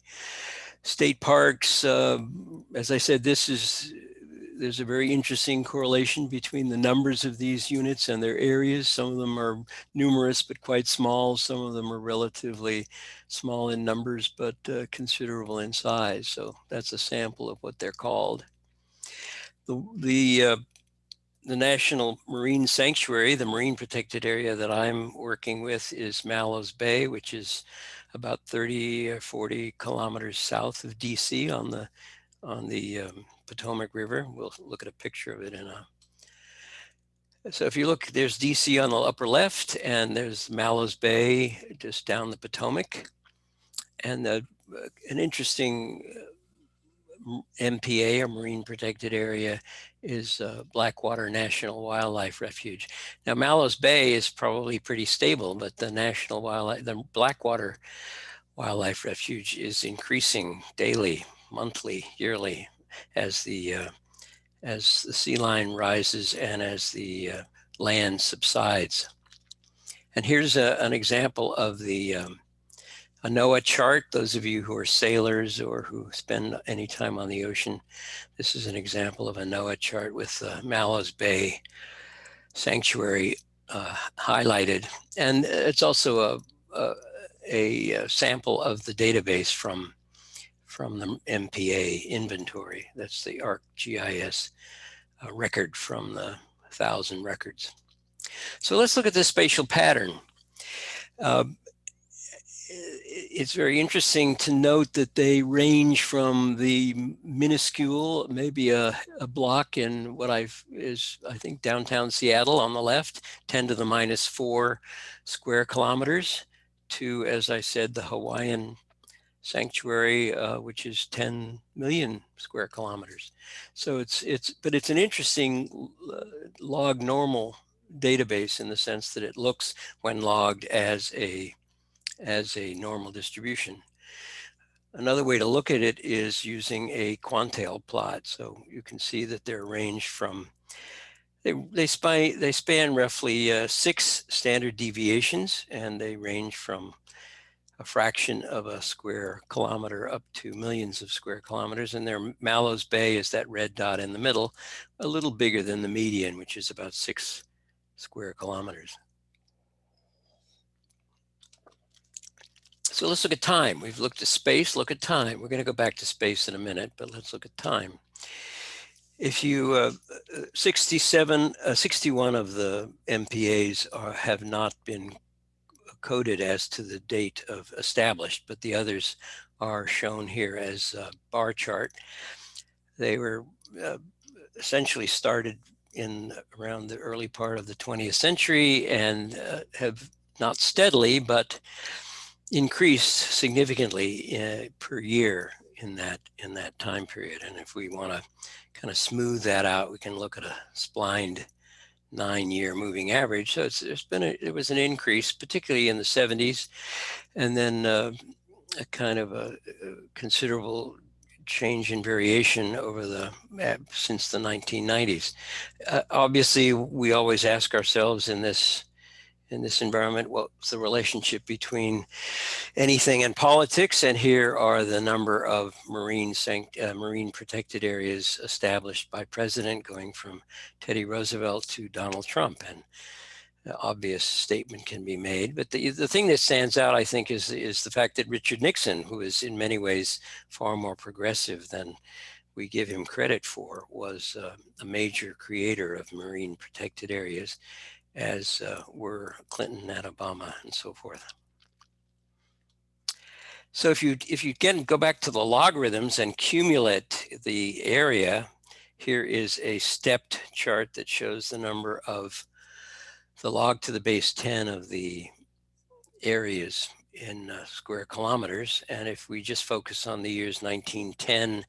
F: State parks, as I said, there's a very interesting correlation between the numbers of these units and their areas. Some of them are numerous but quite small. Some of them are relatively small in numbers but considerable in size. So that's a sample of what they're called. The National Marine Sanctuary, the marine protected area that I'm working with, is Mallows Bay, which is about 30 or 40 kilometers south of DC on the Potomac River. We'll look at a picture of it in a. So if you look, there's DC on the upper left, and there's Mallows Bay just down the Potomac, and an interesting MPA, or Marine Protected Area, is Blackwater National Wildlife Refuge. Now Mallows Bay is probably pretty stable, but the Blackwater Wildlife Refuge is increasing daily, monthly, yearly, as the sea line rises and as the land subsides. And here's an example of the a NOAA chart. Those of you who are sailors or who spend any time on the ocean, this is an example of a NOAA chart with Mallows Bay Sanctuary highlighted. And it's also a sample of the database from the MPA inventory. That's the ArcGIS record from the 1,000 records. So let's look at this spatial pattern. it's very interesting to note that they range from the minuscule, maybe a block in what I think downtown Seattle on the left, 10 to the -4 square kilometers, to, as I said, the Hawaiian sanctuary, which is 10 million square kilometers. So but it's an interesting log normal database in the sense that it looks, when logged, as a normal distribution. Another way to look at it is using a quantile plot. So you can see that they're ranged from, they span roughly 6 standard deviations, and they range from a fraction of a square kilometer up to millions of square kilometers. And their Mallows Bay is that red dot in the middle, a little bigger than the median, which is about 6 square kilometers. So let's look at time. We've looked at space, look at time. We're going to go back to space in a minute, but let's look at time. If you, 61 of the MPAs have not been coded as to the date of established, but the others are shown here as a bar chart. They were essentially started in around the early part of the 20th century and have not steadily, but increased significantly per year in that time period. And if we want to kind of smooth that out, we can look at a splined 9-year moving average. So it was an increase, particularly in the 70s, and then a kind of a considerable change in variation over since the 1990s. Obviously, we always ask ourselves in this environment, what's the relationship between anything and politics? And here are the number of marine protected areas established by president, going from Teddy Roosevelt to Donald Trump. And the obvious statement can be made, but the thing that stands out, I think, is the fact that Richard Nixon, who is in many ways far more progressive than we give him credit for, was a major creator of marine protected areas, as were Clinton and Obama and so forth. So if you again go back to the logarithms and cumulate the area, here is a stepped chart that shows the number of the log to the base 10 of the areas in square kilometers. And if we just focus on the years 1910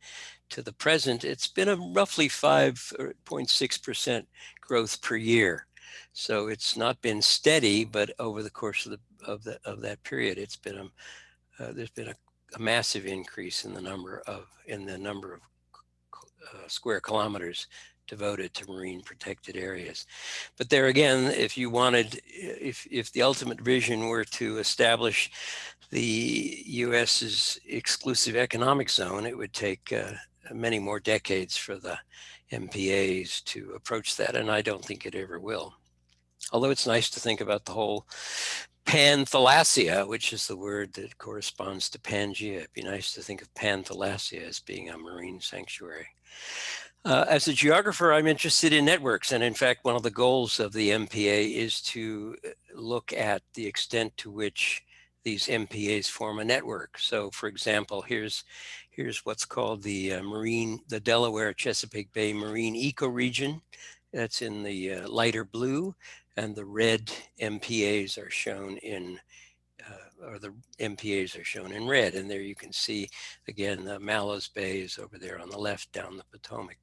F: to the present, it's been a roughly 5.6% growth per year. So it's not been steady, but over the course of that period, it's been there's been a massive increase in the number of square kilometers devoted to marine protected areas. But there again, if you wanted, if the ultimate vision were to establish the US's exclusive economic zone, it would take many more decades for the MPAs to approach that, and I don't think it ever will. Although it's nice to think about the whole panthalasia, which is the word that corresponds to Pangea. It'd be nice to think of panthalasia as being a marine sanctuary. As a geographer, I'm interested in networks. And in fact, one of the goals of the MPA is to look at the extent to which these MPAs form a network. So for example, here's what's called the Delaware Chesapeake Bay Marine Ecoregion. That's in the lighter blue, and the red MPAs are shown in, red. And there you can see, again, the Mallows Bay is over there on the left down the Potomac.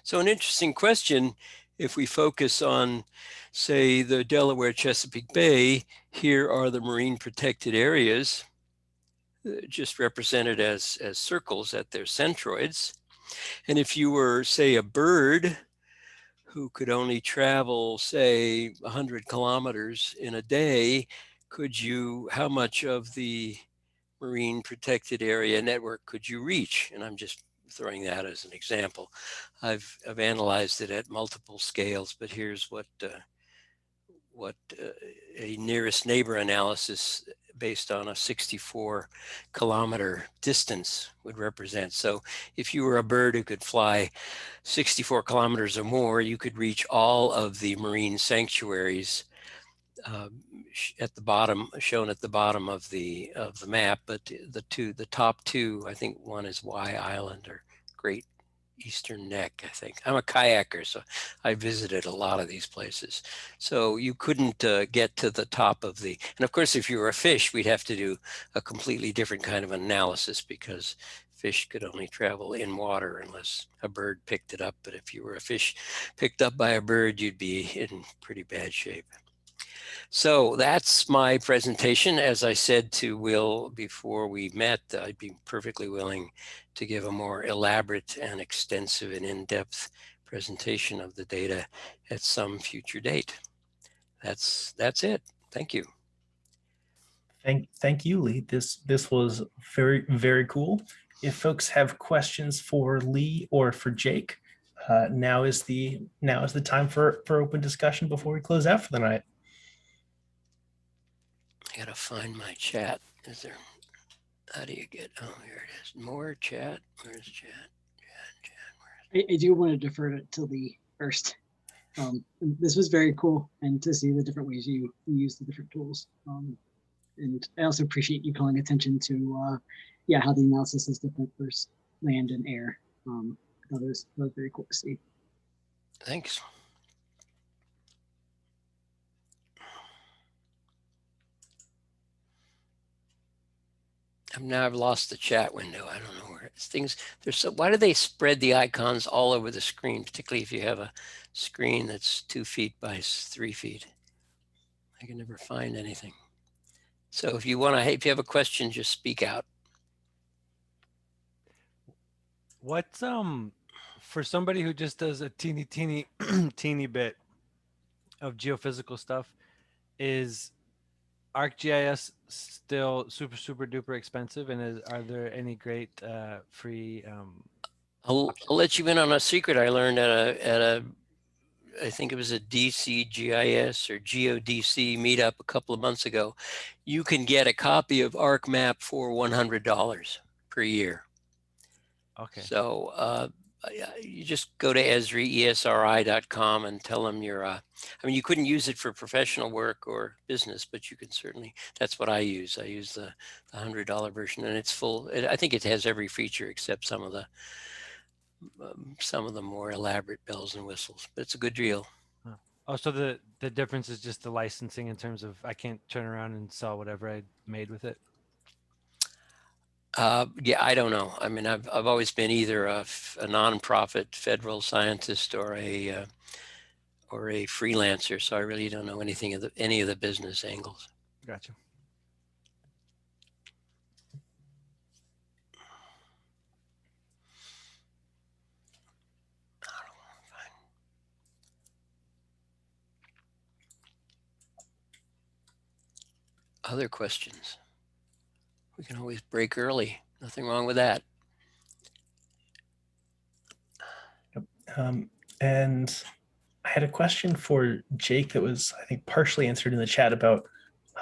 F: So an interesting question, if we focus on, say, the Delaware Chesapeake Bay, here are the marine protected areas, just represented as circles at their centroids. And if you were, say, a bird who could only travel, say, 100 kilometers in a day, how much of the marine protected area network could you reach? And I'm just throwing that as an example. I've analyzed it at multiple scales, but here's what a nearest neighbor analysis based on a 64 kilometer distance would represent. So if you were a bird who could fly 64 kilometers or more, you could reach all of the marine sanctuaries at the bottom, shown at the bottom of the map, but the top two, I think one is Y Island or Great Eastern Neck, I think. I'm a kayaker, so I visited a lot of these places. So you couldn't get to the top of the, and of course, if you were a fish, we'd have to do a completely different kind of analysis because fish could only travel in water unless a bird picked it up. But if you were a fish picked up by a bird, you'd be in pretty bad shape. So that's my presentation. As I said to Will before we met, I'd be perfectly willing to give a more elaborate and extensive and in-depth presentation of the data at some future date. That's it. Thank you.
C: Thank you, Lee. This was very cool. If folks have questions for Lee or for Jake, now is the time for open discussion before we close out for the night.
F: I gotta find my chat. Is there? How do you get? Oh, here it is. More chat. Where's chat?
E: I do want to defer to Lee first. This was very cool, and to see the different ways you use the different tools. And I also appreciate you calling attention to, how the analysis is different versus land and air. That was very cool to see.
F: Thanks. Now I've lost the chat window. I don't know where things. Why do they spread the icons all over the screen, particularly if you have a screen that's 2 feet by 3 feet? I can never find anything. So if you have a question, just speak out.
D: What's for somebody who just does a teeny teeny bit of geophysical stuff, is ArcGIS still super duper expensive, and are there any great free
F: I'll let you in on a secret I learned at I think it was a DCGIS or GeoDC meetup a couple of months ago. You can get a copy of ArcMap for $100 per year.
D: Okay.
F: So you just go to esri.com and tell them you're, I mean, you couldn't use it for professional work or business, but you can certainly, that's what I use. I use the $100 version, and it's full. I think it has every feature except some of the more elaborate bells and whistles, but it's a good deal.
D: Oh, so the difference is just the licensing in terms of I can't turn around and sell whatever I made with it?
F: Yeah, I don't know. I mean, I've always been either a nonprofit federal scientist or a freelancer, so I really don't know anything of any of the business angles.
D: Gotcha.
F: Other questions? We can always break early. Nothing wrong with that.
C: And I had a question for Jake that was, I think, partially answered in the chat about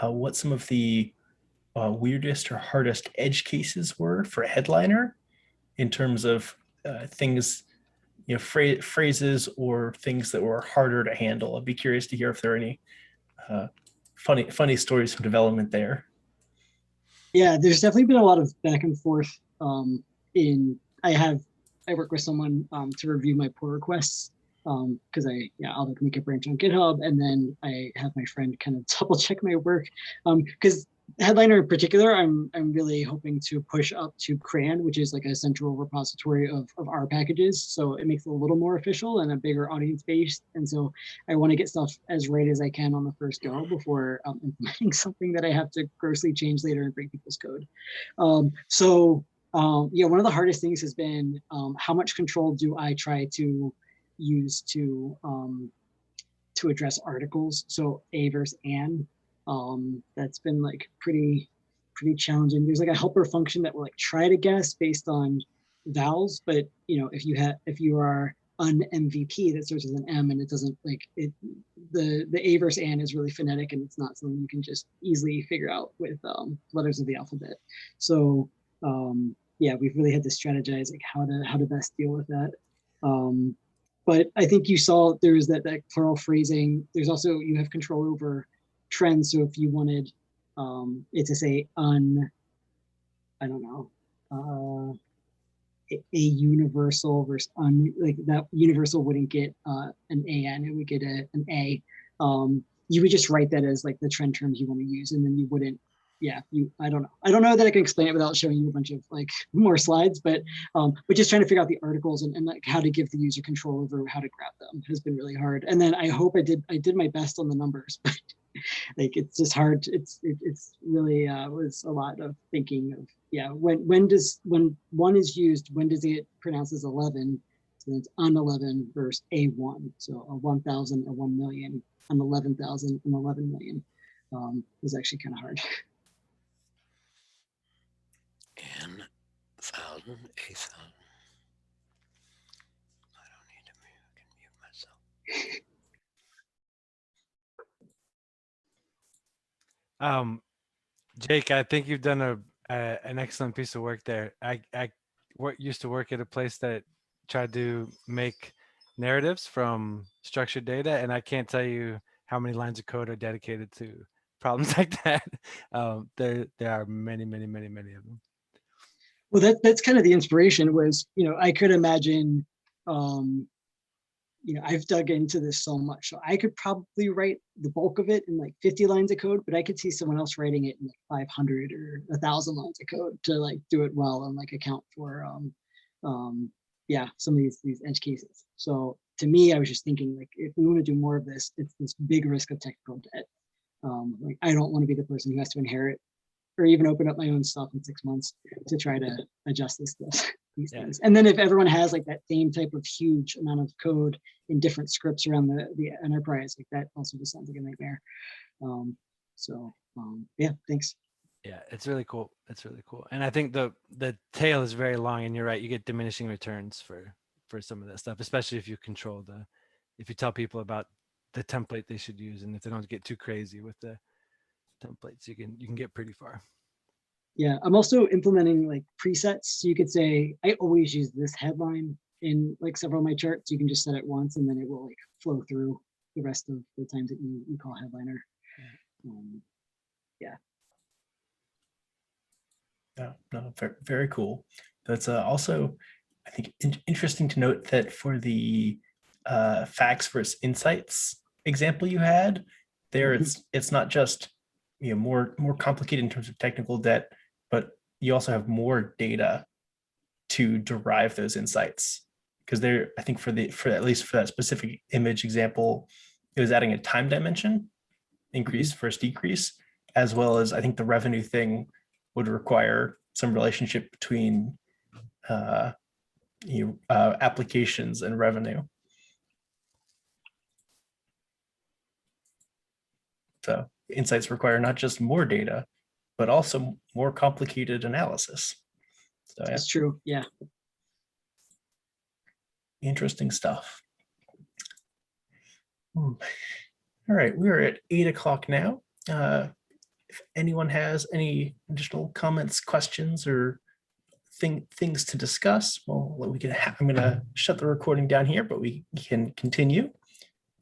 C: what some of the weirdest or hardest edge cases were for a headliner in terms of things, phrases or things that were harder to handle. I'd be curious to hear if there are any funny stories from development there.
E: Yeah, there's definitely been a lot of back and forth. I work with someone to review my pull requests because I'll make a branch on GitHub, and then I have my friend kind of double check my work because Headliner in particular, I'm really hoping to push up to CRAN, which is like a central repository of our packages. So it makes it a little more official and a bigger audience base. And so I want to get stuff as right as I can on the first go before implementing something that I have to grossly change later and break people's code. One of the hardest things has been how much control do I try to use to address articles? So A versus an. That's been like pretty challenging. There's like a helper function that will like try to guess based on vowels, but if you are an MVP that starts with an M and it doesn't like it, the A versus an is really phonetic and it's not something you can just easily figure out with letters of the alphabet. So we've really had to strategize like how to best deal with that. But I think you saw there's that plural phrasing. There's also, you have control over trends. So if you wanted it to say I don't know, a universal versus like that universal wouldn't get an AN, it would get an A. You would just write that as like the trend terms you want to use, and then you wouldn't. Yeah, I don't know that I can explain it without showing you a bunch of like more slides, but just trying to figure out the articles and like how to give the user control over how to grab them has been really hard. And then I hope I did my best on the numbers, but like it's just hard. It's really was a lot of thinking of, yeah, when one is used, when does it get pronounced as 11? So it's on 11 versus A1. So a 1,000, a 1 million, an 11,000, an 11 million was actually kind of hard.
F: N 1,000, A 1,000. I don't need to mute, I can mute myself.
D: Jake, I think you've done an excellent piece of work there. I used to work at a place that tried to make narratives from structured data, and I can't tell you how many lines of code are dedicated to problems like that. There are many of them.
E: Well, that's kind of the inspiration was, I could imagine, I've dug into this so much, so I could probably write the bulk of it in like 50 lines of code, but I could see someone else writing it in like 500 or 1,000 lines of code to like do it well and like account for, yeah, some of these edge cases. So to me, I was just thinking like, if we want to do more of this, it's this big risk of technical debt. Like I don't want to be the person who has to inherit or even open up my own stuff in 6 months to try to adjust these things. And then if everyone has like that same type of huge amount of code in different scripts around the enterprise, like that also just sounds like a nightmare. Yeah, thanks.
D: Yeah, it's really cool. It's really cool. And I think the tail is very long, and you're right, you get diminishing returns for some of that stuff, especially if you control if you tell people about the template they should use, and if they don't get too crazy with the templates, you can get pretty far.
E: Yeah, I'm also implementing like presets. So you could say, I always use this headline in like several of my charts. You can just set it once and then it will like flow through the rest of the times that you call headliner. Yeah.
C: No, very cool. That's also, I think, interesting to note that for the facts versus insights example you had there, it's not just more complicated in terms of technical debt, but you also have more data to derive those insights. Because there, I think for at least for that specific image example, it was adding a time dimension, increase versus decrease, as well as I think the revenue thing would require some relationship between applications and revenue. So insights require not just more data, but also more complicated analysis. So yeah.
E: That's true. Yeah.
C: Interesting stuff. All right, we're at 8 o'clock now. If anyone has any additional comments, questions, or things to discuss, well, I'm going to shut the recording down here, but we can continue.